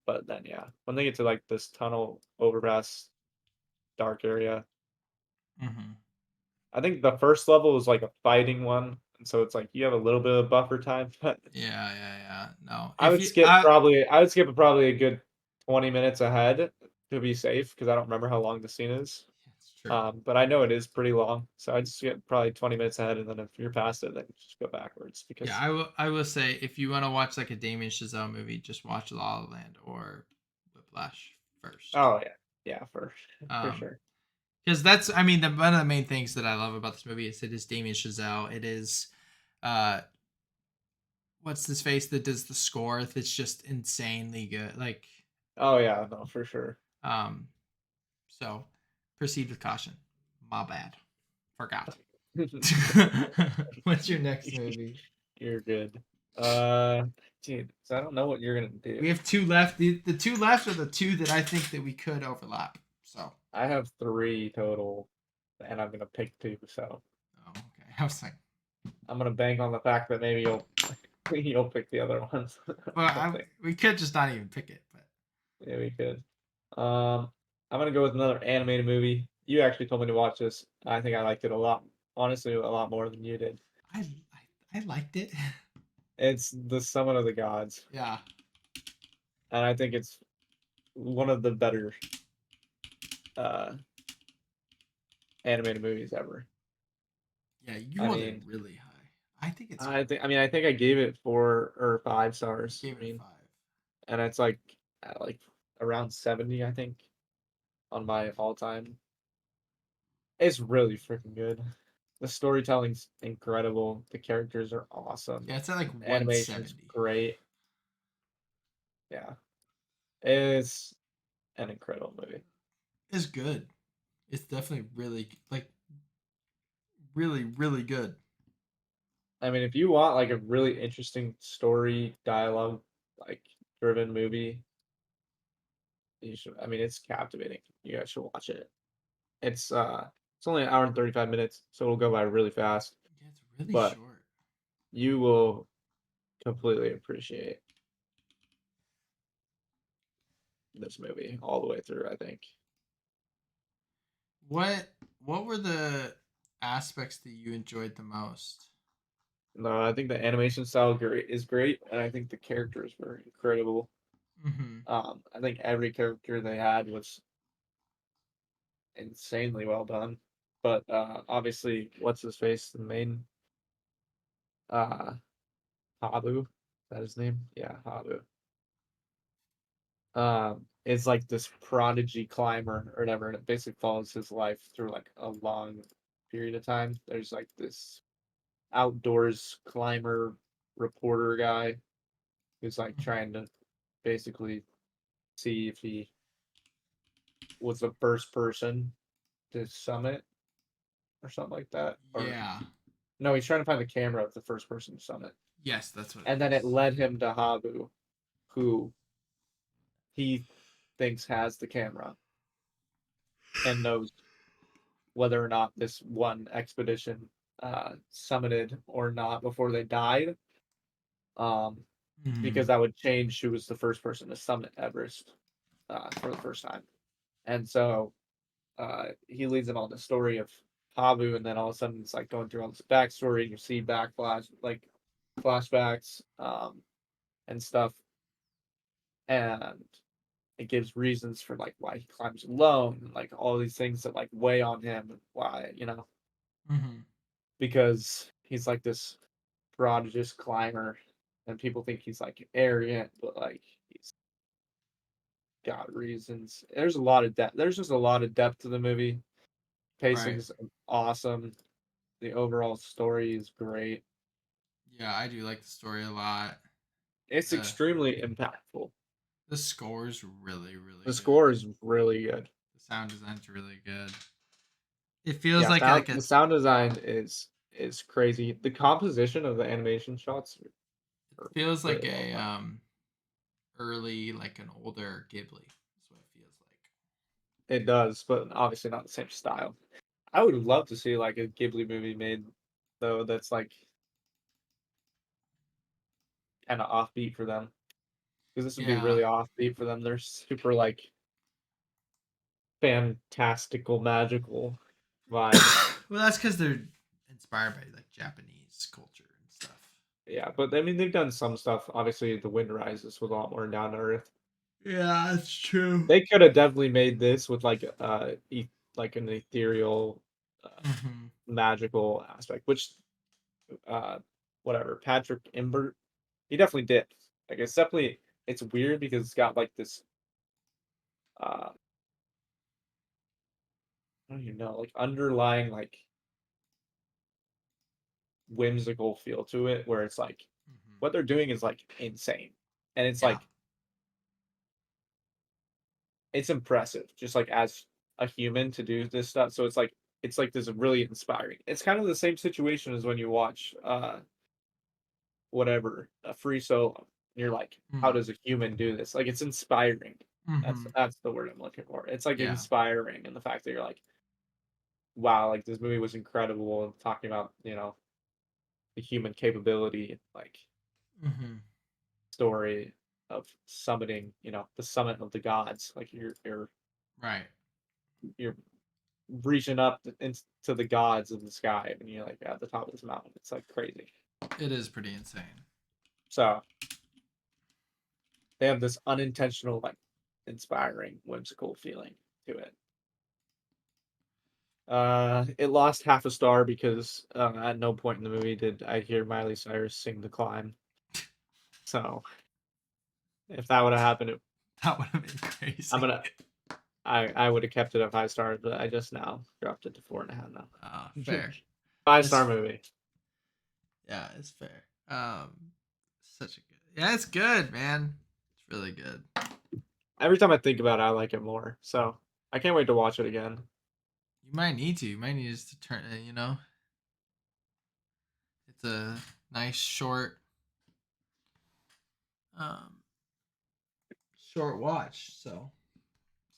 but then yeah, when they get to like this tunnel overpass dark area, Mm-hmm. I think the first level is like a fighting one, and so it's like you have a little bit of buffer time, but Yeah, yeah, yeah. No, I if would you, skip probably I would skip probably a good 20 minutes ahead to be safe because I don't remember how long the scene is. it's true. But I know it is pretty long, so I just get probably 20 minutes ahead, and then if you're past it, then just go backwards Yeah, because I will say if you want to watch like a Damien Chazelle movie, just watch La La Land or Whiplash first. oh yeah, yeah for Um, sure. because that's I mean one of the main things that I love about this movie is it is Damien Chazelle. It is uh what's his face that does the score that's just insanely good. Like Oh yeah, no for sure. um so proceed with caution. My bad. Forgot. What's your next movie? You're good. Uh, dude, so I don't know what you're gonna We do. have two left. The two left are the two that I think that we could overlap. So, I have three total, and I'm gonna pick two. So oh, okay. I was like, I'm gonna bank on the fact that maybe you'll you'll pick the other ones. well, I think. we could just not even pick it, but Yeah, we could. I'm gonna go with another animated movie. You actually told me to watch this. I think I liked it a lot. Honestly, a lot more than you did. I liked it. It's The Summon of the Gods, Yeah, and I think it's one of the better uh, animated movies ever. yeah. You I hold it mean, really high. I think it's I think I gave it 4 or 5 stars. gave I it a mean, five. and it's like at like around 70, I think, on my all time. It's really freaking good. The storytelling's incredible. The characters are awesome. Yeah, it's at like Animation's 170. great. Yeah, it's an incredible movie. It's good. It's definitely really like really good. I mean, if you want like a really interesting story, dialogue, like driven movie, you should. I mean, it's captivating. You guys should watch it. It's only an hour and 35 minutes, so it'll go by really fast. Yeah, it's really But short. you will completely appreciate this movie all the way through, I think. What were the aspects that you enjoyed the most? No, I think the animation style is great, and I think the characters were incredible. Mm-hmm. I think every character they had was insanely well done. But obviously, what's his face, the main uh Habu, is that his name? Yeah, Habu. Is like this prodigy climber or whatever, and it basically follows his life through like a long period of time. There's like this outdoors climber reporter guy who's like Mm-hmm. trying to basically see if he was the first person to summit or something like that. Or Yeah. no, he's trying to find the camera of the first person to summit. Yes, that's what it And then it is. led him to Habu, who he thinks has the camera and knows whether or not this one expedition summited or not before they died. Um, because Mm-hmm. that would change who was the first person to summit Everest for the first time. And so he leads them on the story of Habu, and then all of a sudden it's like going through all this backstory, and you see flashbacks, and stuff, and it gives reasons for like why he climbs alone, and like all these things that like weigh on him, and why Mm-hmm. because he's like this prodigious climber, and people think he's like arrogant, but like he's got reasons. There's a lot of depth. There's just a lot of depth to the movie. Right. Pacing's awesome. The overall story is great. Yeah, I do like the story a lot. It's The extremely impactful. the score is really The good. score is really good. The sound design's really good. It feels Yeah, like a the sound design is crazy. The composition of the animation shots are feels like really well a done. early like an older Ghibli. That's what it feels like. It does, but obviously not the same style. I would love to see like a Ghibli movie made though that's like kind of offbeat for them because this would be Yeah. really offbeat for them. They're super like fantastical, magical vibes. Well, that's because they're inspired by like Japanese culture and stuff. Yeah, but I mean they've done some stuff. Obviously, The Wind Rises was a lot more down to earth. Yeah, that's true. They could have definitely made this with like like an ethereal, Mm-hmm. magical aspect, which uh whatever Patrick Imbert he definitely did. Like it's weird because it's got like this I don't even know like underlying like whimsical feel to it where it's like Mm-hmm. what they're doing is like insane and it's Yeah. like it's impressive just like as a human to do this stuff. So it's like this really inspiring. It's kind of the same situation as when you watch whatever, a free solo. You're like, how Mm. does a human do this? Like it's inspiring. That's Mm-hmm. that's the word I'm looking for. It's like Yeah. inspiring in the fact that you're like, wow, like this movie was incredible and talking about, the human capability, like Mm-hmm. story of summiting, the summit of the gods. Like Right. you're reaching up into the gods in the sky and you're like at the top of this mountain. It's like crazy. It is pretty insane. So they have this unintentional, like inspiring, whimsical feeling to it. It lost half a star because at no point in the movie did I hear Miley Cyrus sing "The Climb." So if that would have happened, That would have been I'm crazy. gonna I would have kept it at 5 stars, but I just now dropped it to 4.5 now. Fair. 5 star It's movie. yeah, it's fair. Such a good. Yeah, it's good, man. It's really good. Every time I think about it, I like it more. So I can't wait to watch it again. You might need to. You might need us to turn. It's a nice um, short watch. So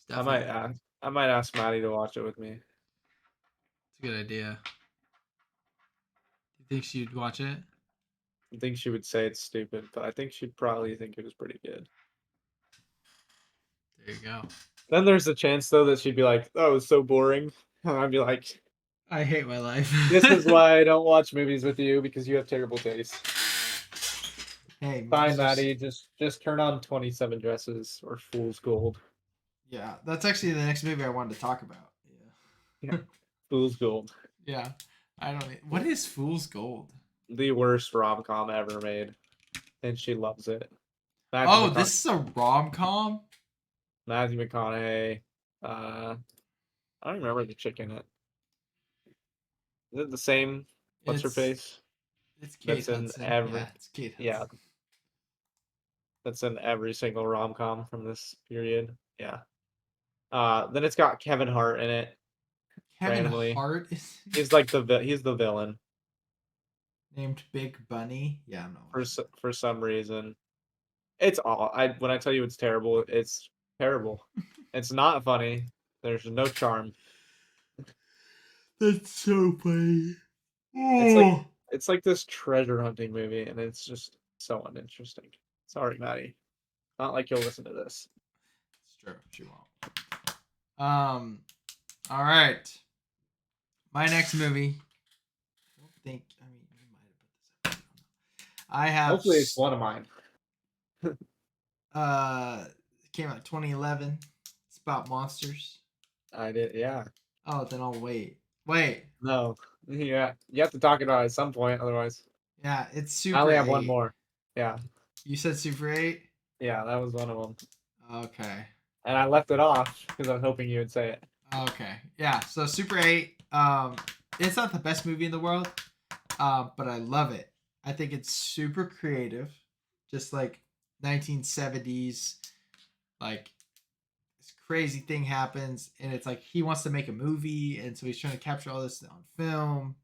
it's I might definitely ask I might ask Maddie to watch it with me. it's a good idea. Do you think she'd watch it? I think she would say it's stupid, but I think she'd probably think it was pretty good. There you go. Then there's a chance though that she'd be like, "Oh, it was so boring." And I'd be like, I hate my life. "This is why I don't watch movies with you because you have terrible taste." Hey, Fine, movies are. Maddie, just turn on 27 Dresses or Fool's Gold. Yeah, that's actually the next movie I wanted to talk about. Yeah, Yeah. Fool's Gold. Yeah. I don't. What is Fool's Gold? The worst rom-com ever made, and she loves it. Matthew Oh, McConaughey. this is a rom com. Matthew McConaughey. I don't remember the chick in it. Is it the same? What's her It's face? it's Kate That's in Hudson. Yeah, every it's Kate yeah, Hudson. that's in every single rom-com from this period. Yeah. Then it's got Kevin Hart in it Kevin randomly. Hart is He's the villain named Big Bunny. Yeah, I'm not for watching for some reason. It's all I when I tell you it's terrible, it's terrible. It's not funny. There's no charm. that. That's so funny. It's like Oh, it's like this treasure hunting movie, and it's just so uninteresting. Sorry, Maddie. Not like you'll listen to this. it's true. She won't. All right. My next movie. I don't think. I mean, you might have put this up. I have. Hopefully, it's one of mine. It came out 2011. It's about monsters. I did, yeah. Oh, then I'll wait. Wait. No, yeah. You have to talk about it at some point, otherwise. Yeah, it's I Super only have one 8. more. Yeah, You said Super 8? yeah, that was one of them, Okay. and I left it off because I was hoping you would say it. Okay. Yeah, so Super 8, it's not the best movie in the world, but I love it. I think it's super creative. Just like 1970s, like this crazy thing happens and it's like he wants to make a movie and so he's trying to capture all this on film.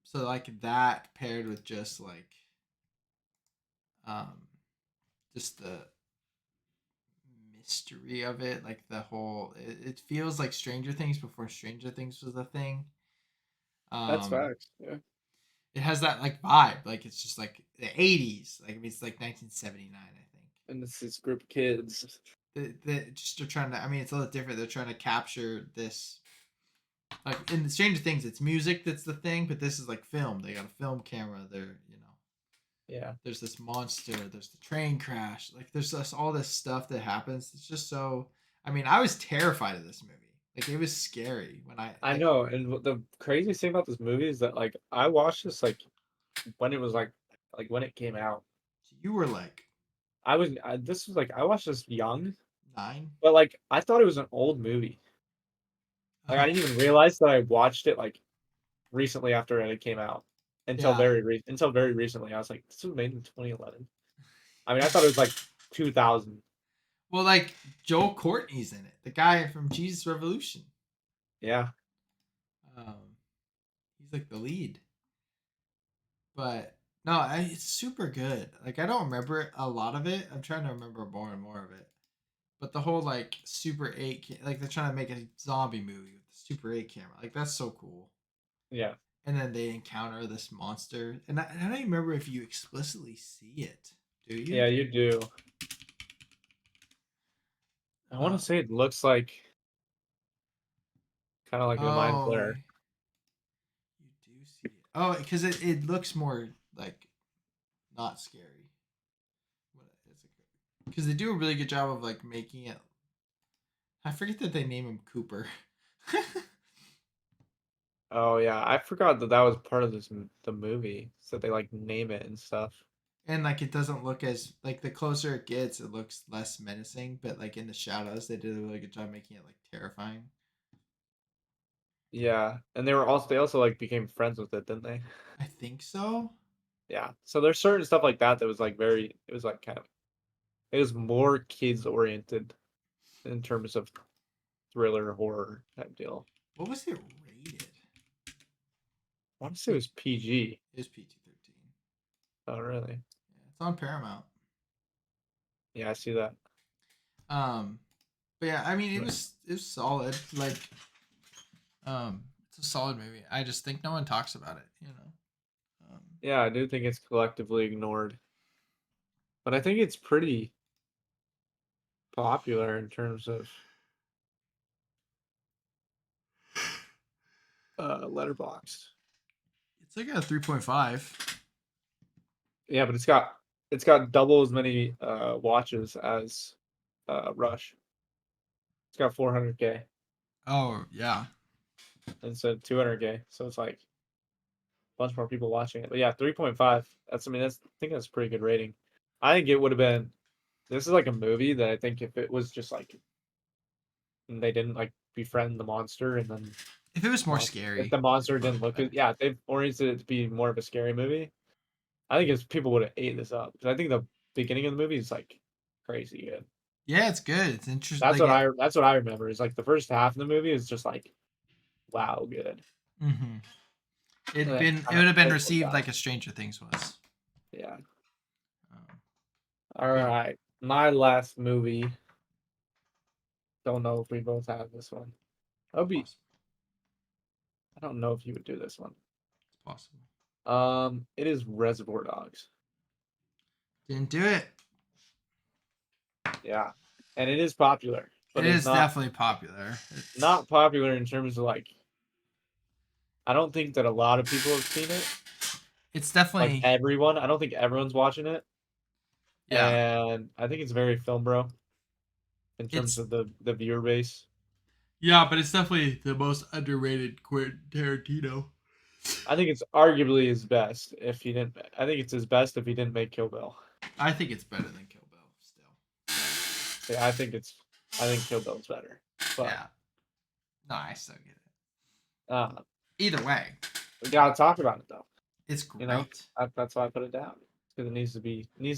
So like that paired with um just the mystery of it, like the whole it feels like Stranger Things before Stranger Things was a thing. That's Um facts. Yeah, it has that like vibe, like it's just like the 80s. Like I mean, it's like 1979, I think. and it's this group of kids. The just they're trying to I mean it's a little different. They're trying to capture this like in the Stranger Things it's music that's the thing, but this is like film. They got a film camera. Yeah, There's this monster, there's the train crash, like there's just all this stuff that happens. It's just so I mean, I was terrified of this movie. Like it was scary when I I like know. And the craziest thing about this movie is that like I watched this like when it was like when it came out. you were like This was like I watched this young, 9. but like I thought it was an old movie. Like I Oh, didn't even realize that I watched it like recently after it came out yeah. until very recently. I was like, this was made in 2011. I mean, I thought it was like 2000. Well, like Joel Courtney's in it, the guy from Jesus Revolution. Yeah, Um, he's like the lead. But no, it's super good. Like I don't remember a lot of it. I'm trying to remember more and more of it. But the whole like Super 8, like they're trying to make a zombie movie with the Super 8 camera. Like that's so cool. Yeah. And then they encounter this monster, and I don't even remember if you explicitly see it. Do you? Yeah, you do. I want to Uh, say it looks like kind of like the Mind oh, Flare. you do see it. Oh, because it looks more like not scary. Because they do a really good job of like making it. I forget that they name him Cooper. Oh yeah, I forgot that that was part of the movie. So they like name it and stuff. And like it doesn't look as like the closer it gets, it looks less menacing. But like in the shadows, they did a really good job making it like terrifying. Yeah, and they also like became friends with it, didn't they? I think so. Yeah. So there's certain stuff like that that was like very it was like kind of it was more kids oriented in terms of thriller horror type deal. What was it rated? I want to say it was PG. It was PG-13. Oh really? Yeah, it's on Paramount. Yeah, I see that. Um, but yeah, I mean, Right. it was solid. Like, it's a solid movie. I just think no one talks about it. You know. Yeah, I do think it's collectively ignored, but I think it's pretty popular in terms of letterbox. It's like a 3.5. Yeah, but it's got double as many watches as Rush. It's got 400K Oh yeah. instead of 200K, so it's like a bunch more people watching it. But yeah, 3.5. That's I mean that's I think that's a pretty good rating. I think it would have been. This is like a movie that I think if it was just like they didn't like befriend the monster and then If it was more if scary, the monster it'd probably didn't be look better. good, yeah, they've oriented it to be more of a scary movie. I think it's people would have ate this up because I think the beginning of the movie is like crazy good. Yeah, it's good. It's interesting. Like it. That's what I remember is like the first half of the movie is just like wow good. Mm-hmm. And It'd then been. It kind of would have been fizzles received out. like a Stranger Things was. Yeah. Um, All but yeah, right. My last movie. Don't know if we both have this one. I'll it's be possible. I don't know if you would do this one. It's possible. It is Reservoir Dogs. Didn't do it. Yeah. And it is popular, It but it's is definitely popular. It's. not popular in terms of like I don't think that a lot of people have seen it. It's Like definitely. everyone, I don't think everyone's watching it. Yeah. And I think it's very film bro in terms It's. of the viewer base. Yeah, but it's definitely the most underrated Quentin Tarantino. I think it's arguably his best if he didn't I think it's his best if he didn't make Kill Bill. I think it's better than Kill Bill still. See, I think Kill Bill's better. But Yeah. No, I still get it. uh Either way, we gotta talk about it though. it's You know? great. That's why I put it down. Because it needs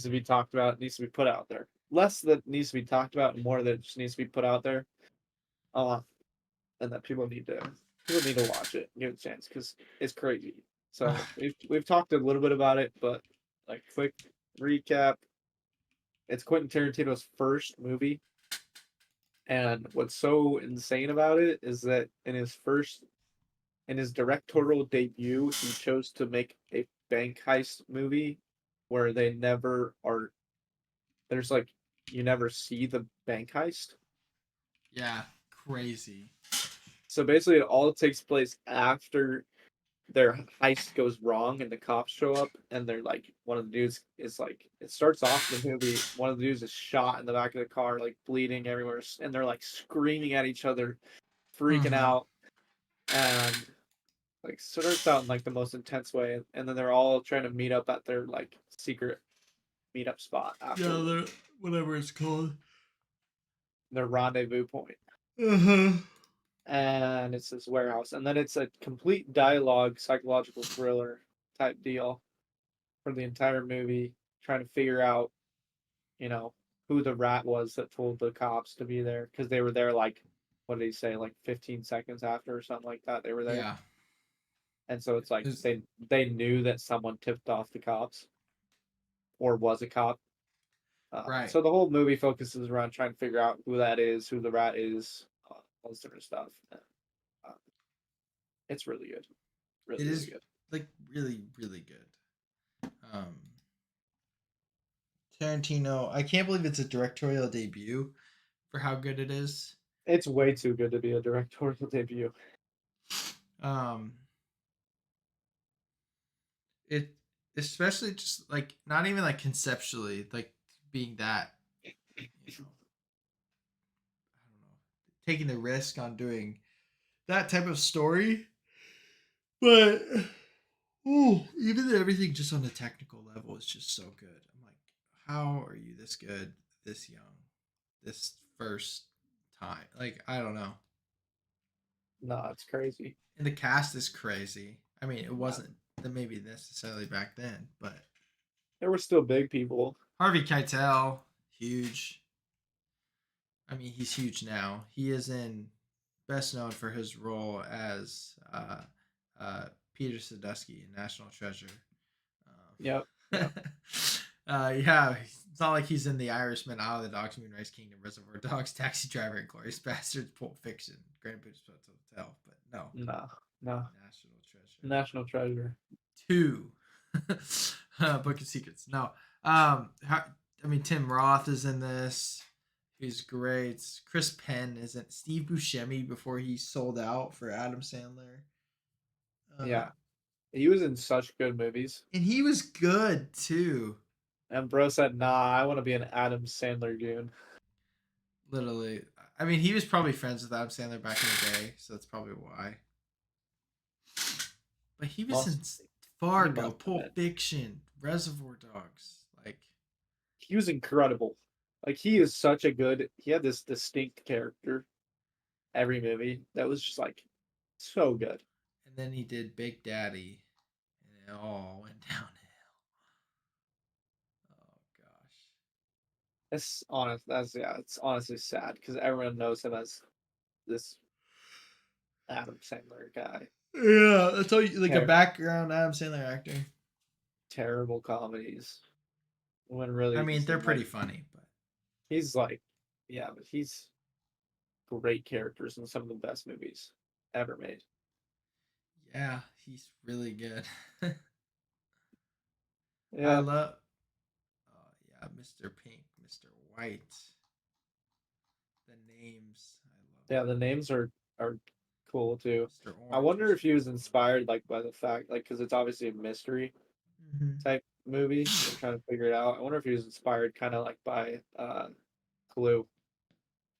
to be talked about, it needs to be put out there. Less that needs to be talked about and more that just needs to be put out there. Uh and that people need to watch it, give it a chance because it's crazy. So we've talked a little bit about it, but like quick recap, it's Quentin Tarantino's first movie, and what's so insane about it is that in his directorial debut, he chose to make a bank heist movie where they never are. There's like you never see the bank heist. Yeah, crazy. So basically, all takes place after their heist goes wrong and the cops show up and they're like one of the dudes is like it starts off the movie one of the dudes is shot in the back of the car like bleeding everywhere and they're like screaming at each other freaking Mm-hmm. out and like starts out in like the most intense way and then they're all trying to meet up at their like secret meetup spot Yeah, afterward whatever it's called. their rendezvous point Uh-huh. and it's this warehouse and then it's a complete dialogue psychological thriller type deal for the entire movie trying to figure out, you know, who the rat was that told the cops to be there because they were there like what did he say like 15 seconds after or something like that they were there Yeah. and so it's like Is they knew that someone tipped off the cops or was a cop. right. So the whole movie focuses around trying to figure out who that is, who the rat is, all this different stuff. Uh, it's really good, really It really is good. like really really good. Um, Tarantino. I can't believe it's a directorial debut for how good it is. It's way too good to be a directorial debut. Um, it especially just like not even like conceptually like being that you know I don't know taking the risk on doing that type of story, but even everything just on the technical level is just so good. I'm like, how are you this good, this young, this first time? Like, I don't know. No, it's crazy. And the cast is crazy. I mean, it Yeah. wasn't the maybe necessarily back then, but There were still big people. Harvey Keitel, huge. I mean, he's huge now. He is in best known for his role as Peter Sadusky in National Treasure. Yep, Um, yep. yeah, it's not like he's in The Irishman, Isle of the Dogs, Moonrise Kingdom, Reservoir Dogs, Taxi Driver, and Glorious Bastards, Pulp Fiction, Grand Budapest Hotel, but no, No, no. National Treasure. National treasure. Two, Book of Secrets. No, I mean Tim Roth is in this. He's great. Chris Penn isn't. Steve Buscemi before he sold out for Adam Sandler. Uh, Yeah, he was in such good movies. and he was good too. And bro said, "Nah, I want to be an Adam Sandler goon." Literally. I mean, he was probably friends with Adam Sandler back in the day, so that's probably why. But he was in Must he Fargo, must have Pulp been. Fiction, Reservoir Dogs. Like, He was incredible. Like he is such a good. He had this distinct character every movie that was just like so good. and then he did Big Daddy, and it all went downhill. Oh gosh. It's honest. That's yeah. It's honestly sad because everyone knows him as this Adam Sandler guy. Yeah, that's all you, like a Ter- background Adam Sandler actor. Terrible comedies. When I really mean, he's they're in like pretty funny, but he's like yeah, but he's great characters in some of the best movies ever made. yeah, he's really good. I Yeah, love, oh yeah, Mr. Pink, Mr. White. The names, I love yeah, the names are cool too. Mr. I Orange, wonder if Mr. he was Yellow. inspired like by the fact like because it's obviously a mystery Mm-hmm. type movie. They're trying to figure it out. I wonder if he was inspired kind of like by Clue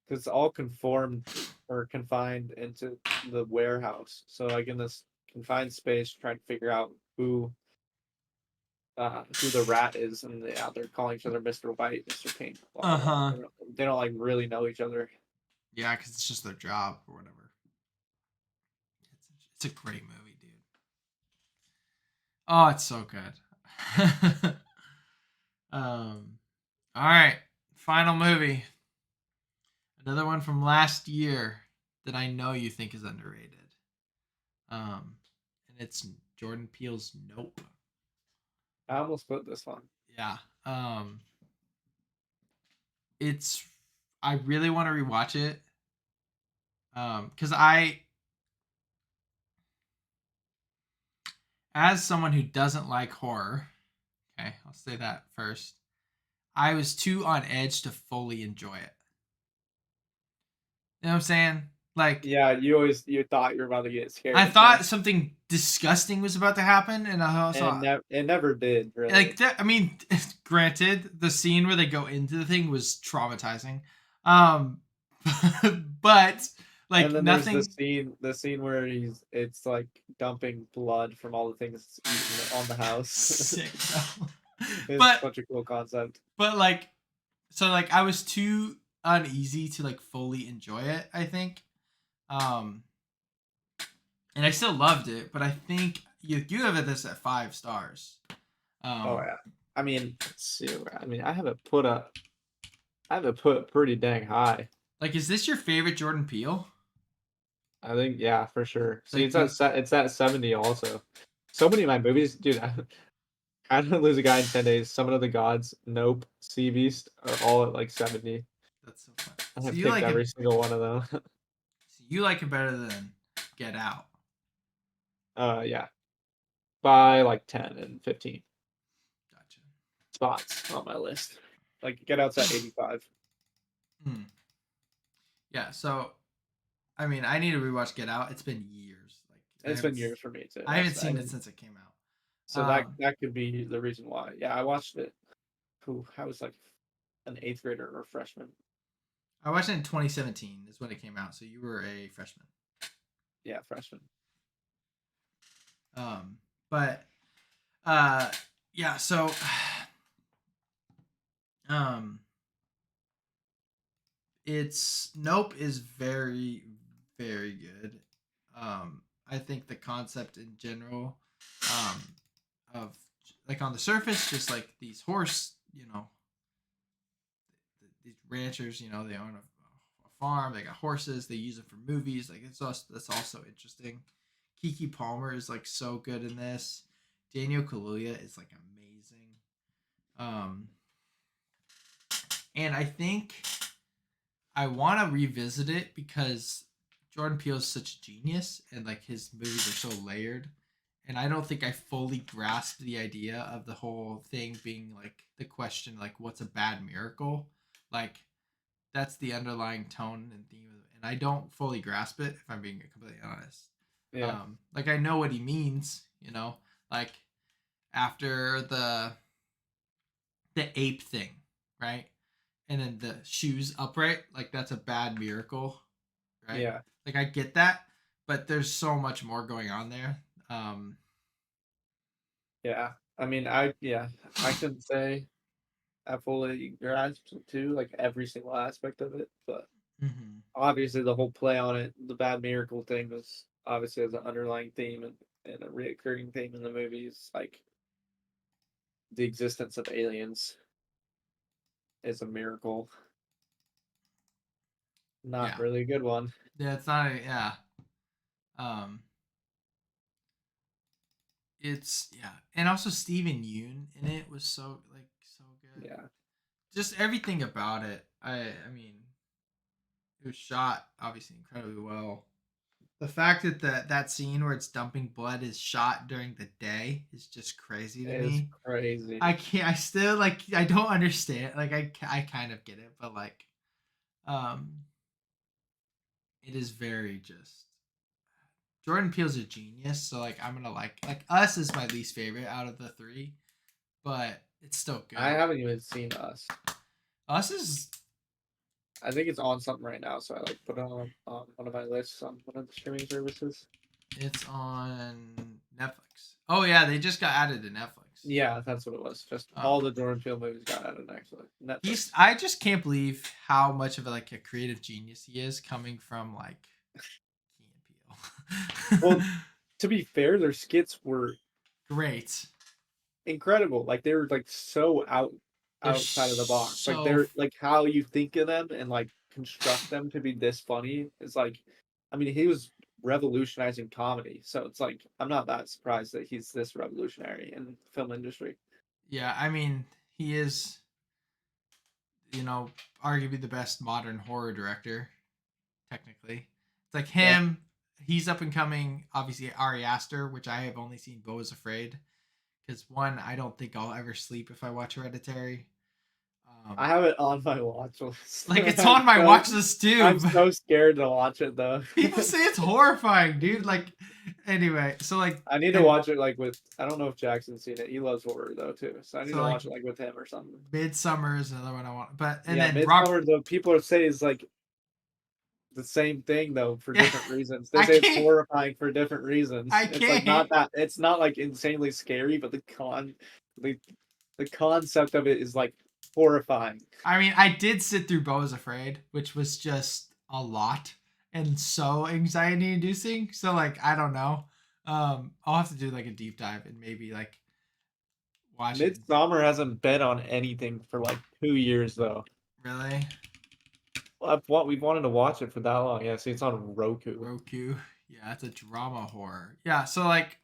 because it's all conformed or confined into the warehouse. So like in this confined space, trying to figure out who the rat is, and yeah, they're calling each other Mr. White, Mr. Pink, blah Uh blah blah. huh. They don't like really know each other. Yeah, because it's just their job or whatever. It's a great movie, dude. Oh, it's so good. All right, final movie. Another one from last year that I know you think is underrated. And it's Jordan Peele's Nope. I almost put this one. Yeah. It's I really want to rewatch it. Because as someone who doesn't like horror, okay, I'll say that first. I was too on edge to fully enjoy it. You know what I'm saying? Like, Yeah, you thought you were about to get scared I to death, thought something disgusting was about to happen, and I and also it never did like really. that. I mean, granted, the scene where they go into the thing was traumatizing, um, but And like then there's nothing the scene where it's like dumping blood from all the things it's eaten on the house. sick. No. It's but such a cool concept. like so like I was too uneasy to like fully enjoy it. I think, um, and I still loved it, but I think you have this at 5 stars. Oh Um, yeah. I mean, let's see. I mean, I have it put pretty dang high. like, is this your favorite Jordan Peele? I think yeah, for sure. See, Like, it's at it's at 70 also. So many of my movies, dude. How to Lose a Guy in 10 Days, Summon of the Gods, Nope, Sea Beast are all at like 70. that's so fun. I So have you picked like it? every single one of them. So you like it better than Get Out? Yeah, by like 10 and 15 Gotcha. spots on my list. Like Get Out's at 85. Hmm. Yeah. So I mean, I need to rewatch Get Out. It's been years. Like It's been years for me too. I haven't That's seen it and since it came out. so that could be the reason why. Yeah, I watched it. Ooh, I was like an eighth grader or a freshman. I watched it in 2017 is when it came out. So you were a freshman. Yeah, freshman. Um, but uh, yeah. So um, it's Nope is very very good. I think the concept in general, um, of like on the surface, just like these horse, these ranchers, they own a farm. They got horses. They use them for movies. Like that's also interesting. Kiki Palmer is like so good in this. Daniel Kaluuya is like amazing. Um, and I think I want to revisit it because Jordan Peele is such a genius, and like his movies are so layered. And I don't think I fully grasped the idea of the whole thing being like the question, like, what's a bad miracle? Like, that's the underlying tone and theme, and I don't fully grasp it if I'm being completely honest. Yeah. Like I know what he means, like after the ape thing, right? And then the shoes upright, like that's a bad miracle, right? Yeah. Like I get that, but there's so much more going on there. Yeah. I mean, I couldn't say I fully grasped too, like every single aspect of it, but mhm. obviously the whole play on it, the bad miracle thing was obviously as an underlying theme and a reoccurring theme in the movies, like the existence of aliens is a miracle. Not Yeah, really a good one. yeah, it's not. Yeah, um, it's yeah, and also Steven Yeun in it was so good. Yeah. Just everything about it. I mean, it was shot obviously incredibly well. The fact that that scene where it's dumping blood is shot during the day is just crazy to It is me. crazy. I can't. I still like. I don't understand. Like I kind of get it, but like, um, it is very just. Jordan Peele's a genius, so like I'm gonna like Us is my least favorite out of the three, but it's still I good. haven't even seen Us. Us is I think it's on something right now, so I like put it on one of my lists on one of the streaming services. it's on Netflix. Oh yeah, they just got added to Netflix. Yeah, that's what it was. Just all the Jordan Peele movies got added actually. He's Netflix. I just can't believe how much of like a creative genius he is coming from like Key and Peele. Well, to be fair, their skits were Great. incredible. Like they were like so They're outside of the box. Like so they're like how you think of them and like construct them to be this funny is like I mean he was revolutionizing comedy. So it's like I'm not that surprised that he's this revolutionary in the film industry. yeah, I mean, he is, arguably the best modern horror director, technically. It's like Yeah. him, he's up and coming, obviously Ari Aster, which I have only seen Beau is Afraid. Because one, I don't think I'll ever sleep if I watch Hereditary. I Um, have it on my watch list. like it's on my watch list too. I'm so scared to watch it though. People say it's horrifying, dude. Like, anyway, so like, I need to and watch it like with I don't know if Jackson's seen it. He loves horror though too. So I need so to like watch it like with him or something. Midsummer is another one I want, but and Yeah, then Rob, Midsummer though people say is like the same thing though for yeah, different reasons. They I say it's can't, horrifying for different reasons. I It's like can't. not that it's not like insanely scary, but the the concept of it is like horrifying. I mean, I did sit through Beau is Afraid, which was just a lot and so anxiety inducing. So like, I don't know. I'll have to do like a deep dive and maybe like watch it. Midsummer hasn't been on anything for like 2 years though. Really? we've wanted to watch it for that long. Yeah, see, it's on Roku. Roku. Yeah, it's a drama horror. Yeah, so like,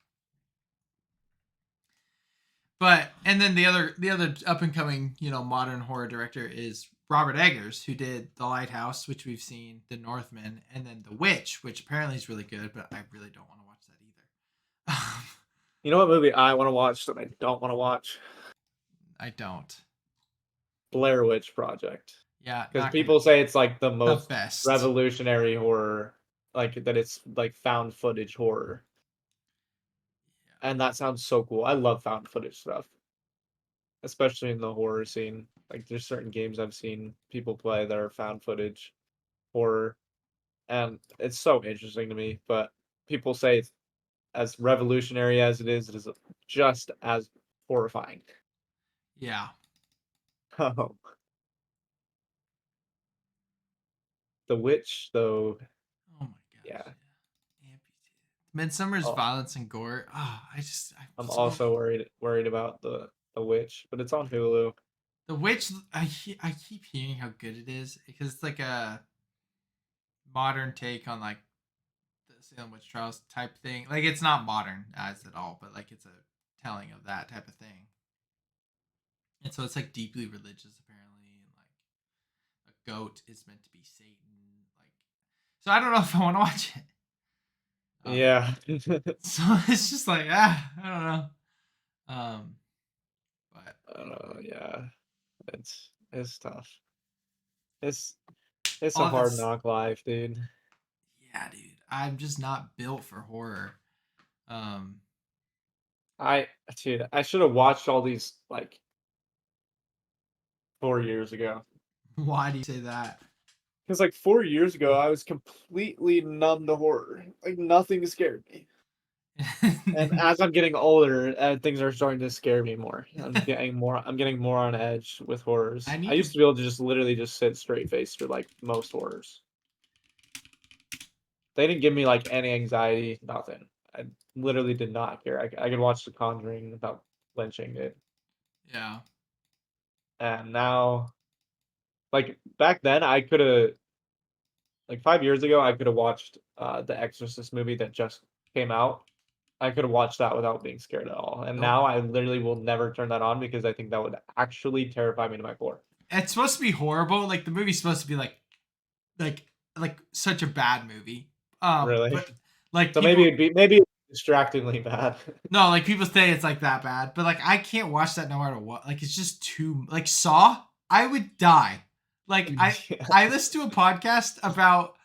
but and then the other up and coming modern horror director is Robert Eggers, who did The Lighthouse, which we've seen, The Northman, and then The Witch, which apparently is really good, but I really don't want to watch that either. You know what movie I want to watch that I don't want to watch? I don't. Blair Witch Project. Yeah, Because not gonna people say it's like the the most best. revolutionary horror, like that it's like found footage horror. Yeah. And that sounds so cool. I love found footage stuff, especially in the horror scene. Like there's certain games I've seen people play that are found footage horror, and it's so interesting to me. But people say it's as revolutionary as it is just as horrifying. Yeah. Oh, The Witch, though, Oh my gosh. yeah. Yeah. Amputated. Midsummer's Oh, violence and gore. Oh, I'm I'm so also worried about the Witch, but it's on Hulu. The Witch. I keep hearing how good it is because it's like a modern take on like the Salem witch trials type thing. Like it's not modern as at all, but like it's a telling of that type of thing. And so it's like deeply religious apparently, and like a goat is meant to be Satan. Like, so I don't know if I want to watch it. Um, Yeah. so it's just like I don't know. Um, but Yeah. It's tough. It's it's a all hard this, knock life, dude. yeah, dude. I'm just not built for horror. Um, I dude, I should have watched all these like 4 years ago. why do you say that? Because like 4 years ago, I was completely numb to horror. Like nothing scared me. And as I'm getting older, things are starting to scare me more. I'm getting more on edge with I horrors. I need to used to be able to just literally just sit straight faced through like most horrors. They didn't give me like any anxiety, nothing. I literally did not care. I could watch The Conjuring without flinching it. yeah. And now, like back then, I could have like 5 years ago, I could have watched the Exorcist movie that just came out. I could have watched that without being scared at all. And Nope. now I literally will never turn that on because I think that would actually terrify me to my core. It's supposed to be horrible. Like the movie's supposed to be like like such a bad movie. Really. But like So maybe people it'd be maybe it's distractingly bad. no, like people say it's like that bad, but like I can't watch that no matter what. Like it's just too like Saw. I would die. Like Yeah. I listened to a podcast about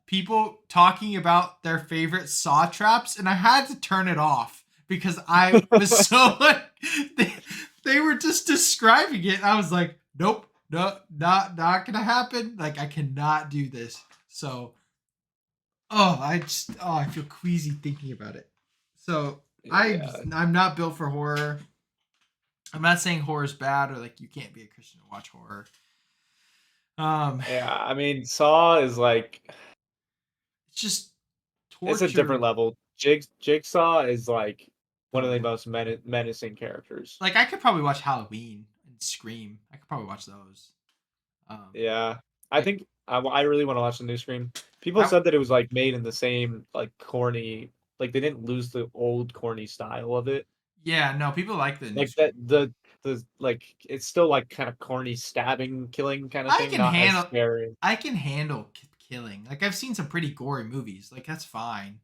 people talking about their favorite Saw traps, and I had to turn it off because I was so like they, they were just describing it. And I was like, nope, no, not gonna happen. Like I cannot do this. So I feel queasy thinking about it. So Yeah. I'm not built for horror. I'm not saying horror is bad or like you can't be a Christian to watch horror. Um, Yeah, I mean, Saw is like it's just it's a different torture. level. Jigsaw is like one of the Oh, most menacing characters. like I could probably watch Halloween and Scream. I could probably watch those. Um, Yeah. I like think I really wanna watch the new Scream. People I said that it was, like, made in the same, like, corny like, they didn't lose the old corny style of it. yeah no people like the new Like, that Scream. the like, it's still, like, kinda corny stabbing, killing kinda I thing, can not as handle scary. I can handle killing. Like I've seen some pretty gory movies. Like that's fine.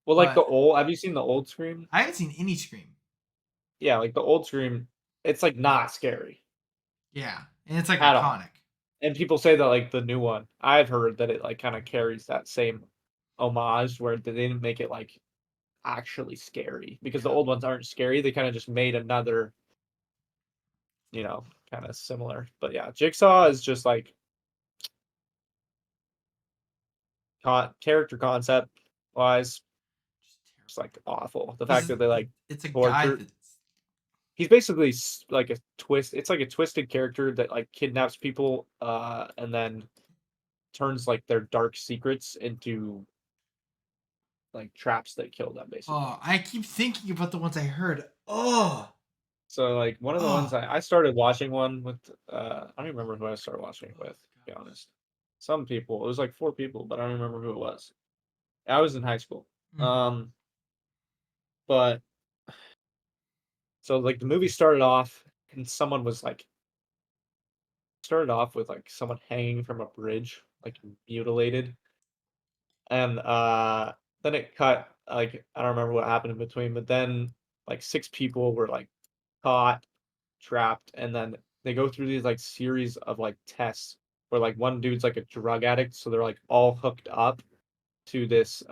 Well, like, the But old have you seen the old Scream? I haven't seen any Scream. Yeah, like, the old Scream, it's, like, not scary Yeah, and it's like at all. iconic. And people say that, like, the new one I've heard that it, like, kinda carries that same homage where they didn't make it, like, actually scary because the Yeah. old ones aren't scary, they kinda just made another, kinda similar. But, yeah, Jigsaw is just, like, character concept wise, Just it's, like, awful. The fact because that they, like, it's a guy torture that's he's basically like a twist it's like a twisted character that, like, kidnaps people, and then turns, like, their dark secrets into, like, traps that kill them, basically. oh I keep thinking about the ones I heard. Oh So, like, one of the ones oh I started watching one with, I don't even remember who I started watching it with, to be gosh. honest. some people. It was like 4 people, but I don't remember who it was. I was in high school. Mhm. But so like the movie started off and someone was like started off with like someone hanging from a bridge, like mutilated. And then it cut like I don't remember what happened in between, but then like 6 people were like caught, trapped, and then they go through these like series of like tests where like one dude's like a drug addict, so they're like all hooked up to this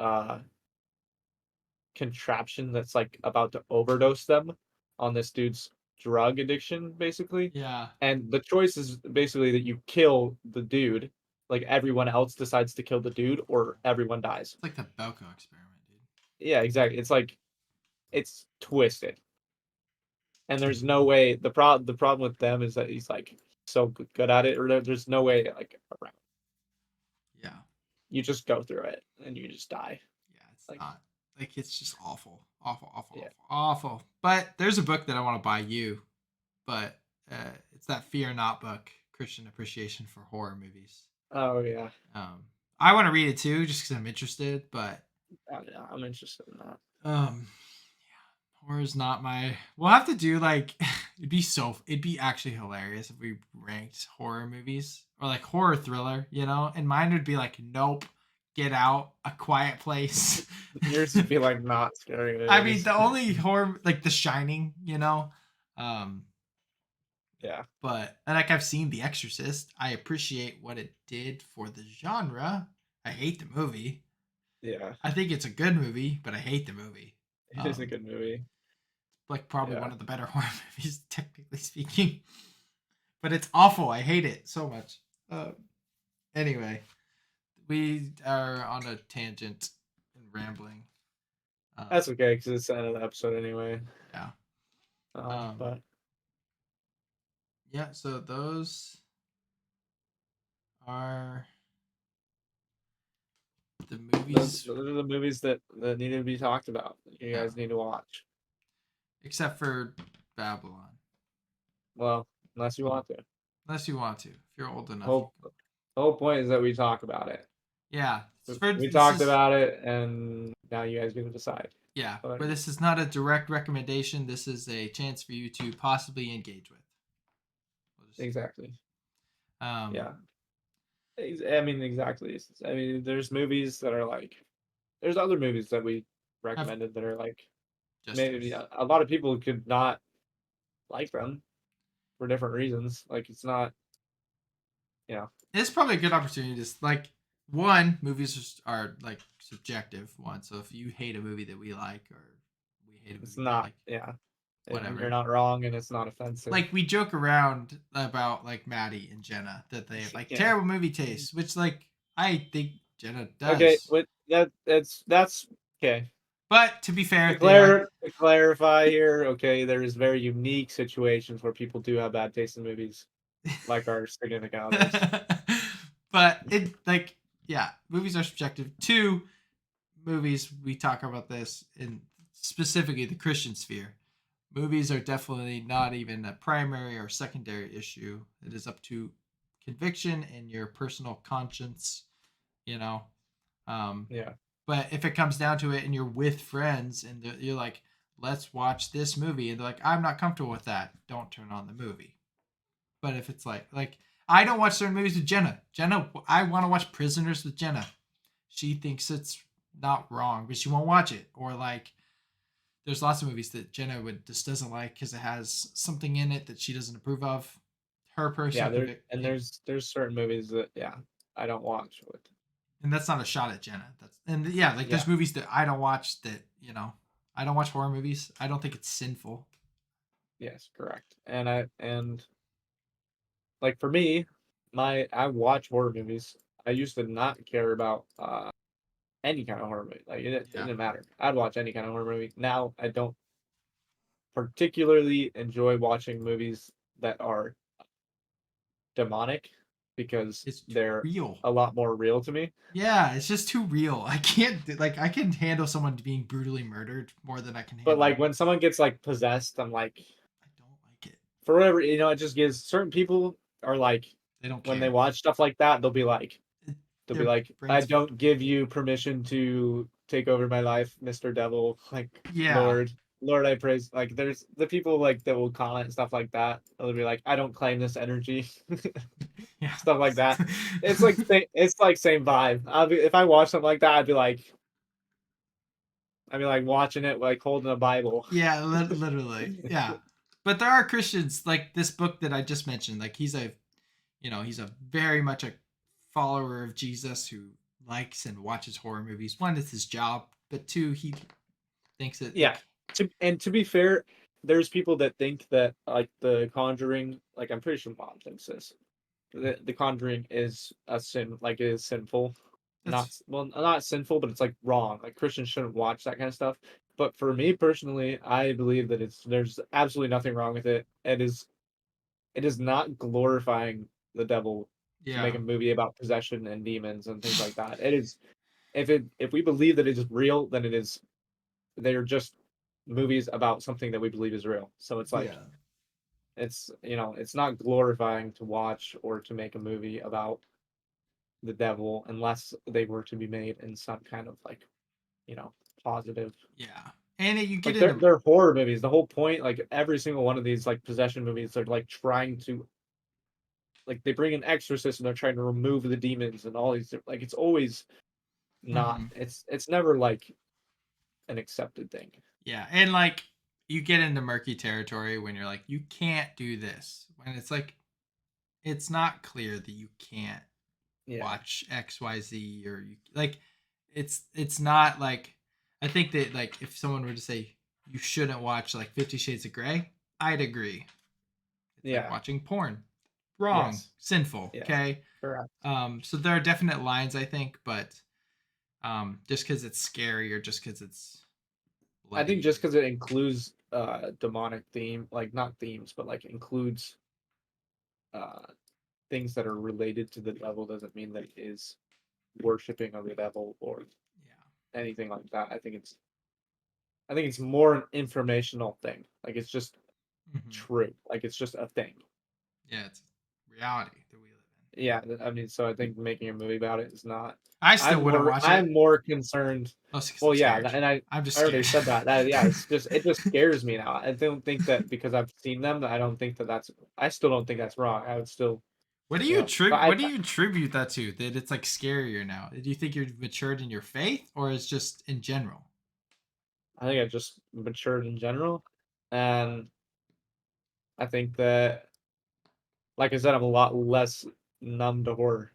contraption that's like about to overdose them on this dude's drug addiction, basically. Yeah. And the choice is basically that you kill the dude, like everyone else decides to kill the dude, or everyone dies. It's like the Belko experiment, dude. Yeah, exactly. It's like it's twisted. And there's no way the problem with them is that he's like so good at it, or there's no way like around. Yeah. You just go through it and you just die. Yeah, it's Like not like it's just awful, awful, awful, yeah. awful, awful. But there's a book that I want to buy you, but it's that Fear Not book, Christian Appreciation for Horror Movies. Oh yeah. Um, I want to read it too, just because I'm interested. But Yeah, I'm interested in that. yeah, horror is not my. We'll have to do like it'd be actually hilarious if we ranked horror movies or like horror thriller, you know. And mine would be like Nope, Get Out, A Quiet Place. Yours would be like not scary I mean, movies. the only horror like The Shining, you know. Um, Yeah. but and like I've seen The Exorcist. I appreciate what it did for the genre. I hate the movie. Yeah. I think it's a good movie, but I hate the movie. It is a good movie. Like probably Yeah. one of the better horror movies, technically speaking. But it's awful. I hate it so much. Anyway, we are on a tangent and rambling. That's okay because it's the end of the episode anyway. Yeah. But Yeah. So those are the movies, those are the movies that need to be talked about. That you yeah, guys need to watch. except for Babylon, Well, unless you want to. unless you want to. If you're old enough, you Whole can. the whole point is that we talk about it. Yeah. We This talked is about it, and now you guys get to decide. yeah, But but this is not a direct recommendation. This is a chance for you to possibly engage with. We'll just say exactly. that. Yeah. I mean, exactly. I mean, there's movies that are like, there's other movies that we Have recommended that are like, just maybe yours. a lot of people could not like them for different reasons. Like, it's not, you know, It's probably a good opportunity to like one movies are like subjective one. So if you hate a movie that we like, or we hate a it's movie you not, like, yeah, you're whatever. not wrong and it's not offensive. Like we joke around about like Maddie and Jenna that they have like Yeah. terrible movie taste, which like I think Jenna Okay, does. what that's okay. But to be fair, they like To clarify here, okay, there's very unique situations where people do have bad taste in movies, like our significant others. but it like yeah, movies are subjective. Two movies we talk about this in specifically the Christian sphere. Movies are definitely not even a primary or secondary issue. It is up to conviction and your personal conscience, you know. Um, Yeah. but if it comes down to it and you're with friends and you're like, let's watch this movie, and they're like, I'm not comfortable with that, don't turn on the movie. But if it's like I don't watch certain movies with Jenna. Jenna, I want to watch Prisoners with Jenna. She thinks it's not wrong, but she won't watch it. Or like, there's lots of movies that Jenna would just doesn't like because it has something in it that she doesn't approve of. Her Yeah, personal there conviction, and there's certain movies that yeah, I don't watch with. and that's not a shot at Jenna. That's and yeah, like Yeah. there's movies that I don't watch that I don't watch horror movies. I don't think it's sinful. Yes, correct. And like for me, I watch horror movies. I used to not care about any kind of horror movie. Like it Yeah, didn't matter. I'd watch any kind of horror movie. Now I don't particularly enjoy watching movies that are demonic because it's too they're real. a lot more real to me. Yeah, it's just too real. I can't like I can handle someone being brutally murdered more than I can But handle. like when someone gets like possessed, I'm like, I don't like it. for whatever, it just gives certain people are like They don't when they care. watch stuff like that, they'll be like, They'll be Their like, I brains. don't give you permission to take over my life, Mr. Devil. Like, Yeah. Lord, I praise. Like, there's the people like that will comment stuff like that. They'll be like, I don't claim this energy, Yeah. stuff like that. It's like same vibe. If I watch something like that, I'd be like watching it like holding a Bible. Yeah, literally. Yeah. But there are Christians like this book that I just mentioned. Like he's a very much a follower of Jesus who likes and watches horror movies. One, it's his job, but two, he thinks that Yeah. like And to be fair, there's people that think that like The Conjuring, like I'm pretty sure Mom thinks this. The Conjuring is a sin, like it is sinful. that's Not sinful, but it's like wrong. Like Christians shouldn't watch that kind of stuff. But for me personally, I believe that there's absolutely nothing wrong with it. It is not glorifying the devil to make yeah. a movie about possession and demons and things like that. It is if we believe that it is real, then they're just movies about something that we believe is real. So it's like Yeah. it's not glorifying to watch or to make a movie about the devil unless they were to be made in some kind of like, you know, positive. Yeah. And you get Like into they're horror movies. The whole point, like every single one of these like possession movies, they're like trying to like they bring an exorcist and they're trying to remove the demons and all these like it's always not mhm. it's never like an accepted thing. Yeah. And like you get into murky territory when you're like, you can't do this. When it's like it's not clear that you can't Yeah. watch XYZ or you like it's not like I think that like if someone were to say you shouldn't watch like 50 Shades of Grey, I'd agree. It's like Yeah. watching porn. Wrong, Yes. sinful, Yeah. okay? Correct. So there are definite lines I think, but just cuz it's scary or just cuz it's I think bloody. just because it includes demonic theme, like not themes, but like includes uh things that are related to the devil doesn't mean that it is worshiping of the devil or Yeah. anything like that. I think it's more an informational thing. Like it's just Mhm. true. Like it's just a thing. Yeah, it's reality that we live in. Yeah, I mean, so I think making a movie about it is not. I still wouldn't watch it I'm more concerned. mostly cuz I'm Well, yeah, scared. and I'm just I already scared. said that. Yeah, it just scares me now. I don't think that because I've seen them, I don't think that that's. I still don't think that's wrong. I would still, but What do you attribute that to? That it's like scarier now. Do you think you're matured in your faith, or it's just in general? I think I just matured in general, and I think that, like I said, I'm a lot less numb to horror.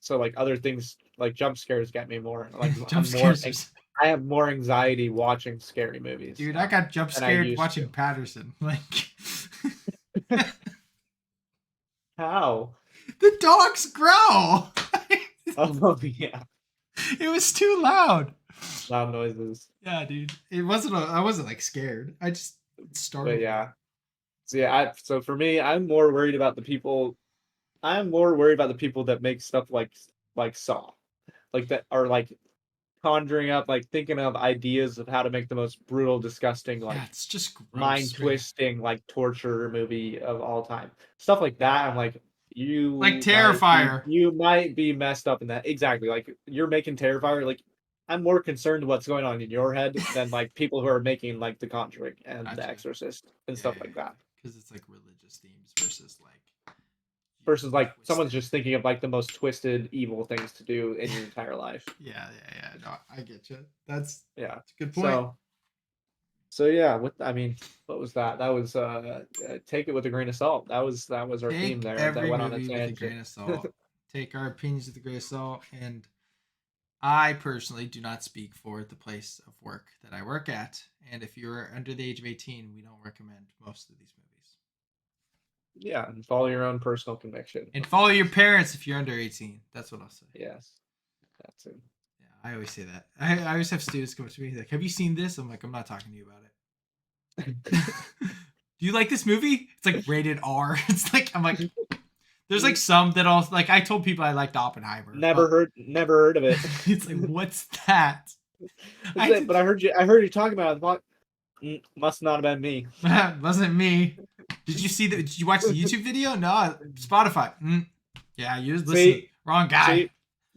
So like other things, like jump scares get me more. Like Yeah. Jump scares are. I have more anxiety watching scary movies Dude, I now got jump than I scared used watching to. Patterson. Like How? the dogs growl. Oh yeah, It was too loud. loud noises. Yeah, dude. It wasn't. I wasn't like scared. I just it But startled me. yeah, so yeah. So for me, I'm more worried about the people. I'm more worried about the people that make stuff like Saw, like that are like conjuring up, like thinking of ideas of how to make the most brutal, disgusting, Yeah, like it's just gross. mind twisting, like torture movie of all time. Stuff like that. I'm like, Like Terrifier. you might be messed up in that. Exactly. Like you're making Terrifier. Like I'm more concerned what's going on in your head than like people who are making like The Conjuring and The Gotcha. Exorcist and Yeah, stuff like that. because it's like religious themes versus like you Versus like someone's twisted. just thinking of like the most twisted, evil things to do in your entire life. Yeah. No, I get you. Yeah. That's a good point. So yeah, I mean, what was that? That was take it with a grain of salt. That was our theme Take there. That every went on a movie with a tangent. grain of salt. Take our opinions with a grain of salt. And I personally do not speak for the place of work that I work at. And if you're under the age of 18, we don't recommend most of these movies. Yeah, and follow your own personal conviction And on follow your things. parents if you're under 18. That's what I'll say. Yes, that's it. Yeah, I always say that. I always have students come up to me like, "Have you seen this?" I'm like, "I'm not talking to you about it." Do you like this movie? It's like rated R. It's like I'm like, there's like some that I'll like. I told people I liked Oppenheimer. Never heard of it. It's like, what's that? That's I it. did, But I heard you talking about it. I thought, must not have been me. wasn't me. Did you see the? Did you watch the YouTube video? No, Spotify. Yeah, you listen. See, Wrong see, guy.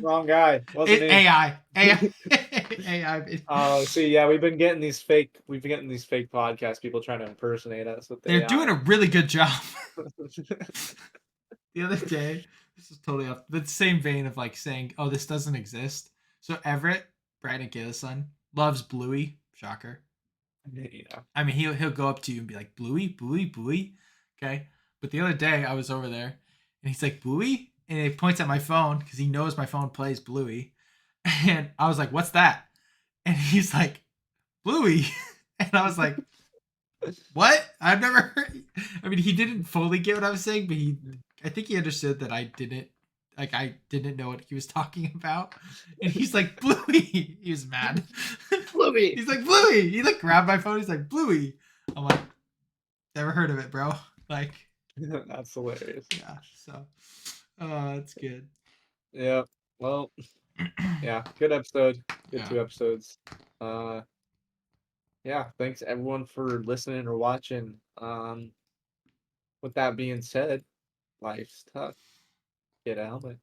Wrong guy. Wasn't me. AI, AI, AI. Oh, see, yeah, we've been getting these fake podcast people trying to impersonate us with They're doing AI. a really good job. The other day, this is totally off the same vein of like saying, "Oh, this doesn't exist." So Everett, Brandon Kayla's son, loves Bluey. Shocker. Yeah. I mean, he'll go up to you and be like, "Bluey, Bluey, Bluey." Okay. But the other day, I was over there, and he's like, "Bluey," and he points at my phone because he knows my phone plays Bluey, and I was like, "What's that?" And he's like, "Bluey," and I was like, "What? I've never heard." I mean, he didn't fully get what I was saying, but I think he understood that I didn't know what he was talking about. And he's like, "Bluey." He was mad. Bluey. He's like, "Bluey." He like grabbed my phone. He's like, "Bluey." I'm like, "Never heard of it, bro." Like, That's hilarious. yeah. So, it's good. Yeah. Well, yeah, good episode. Good Yeah. 2 episodes. Uh, yeah, thanks everyone for listening or watching. With that being said, life's tough. Get a helmet.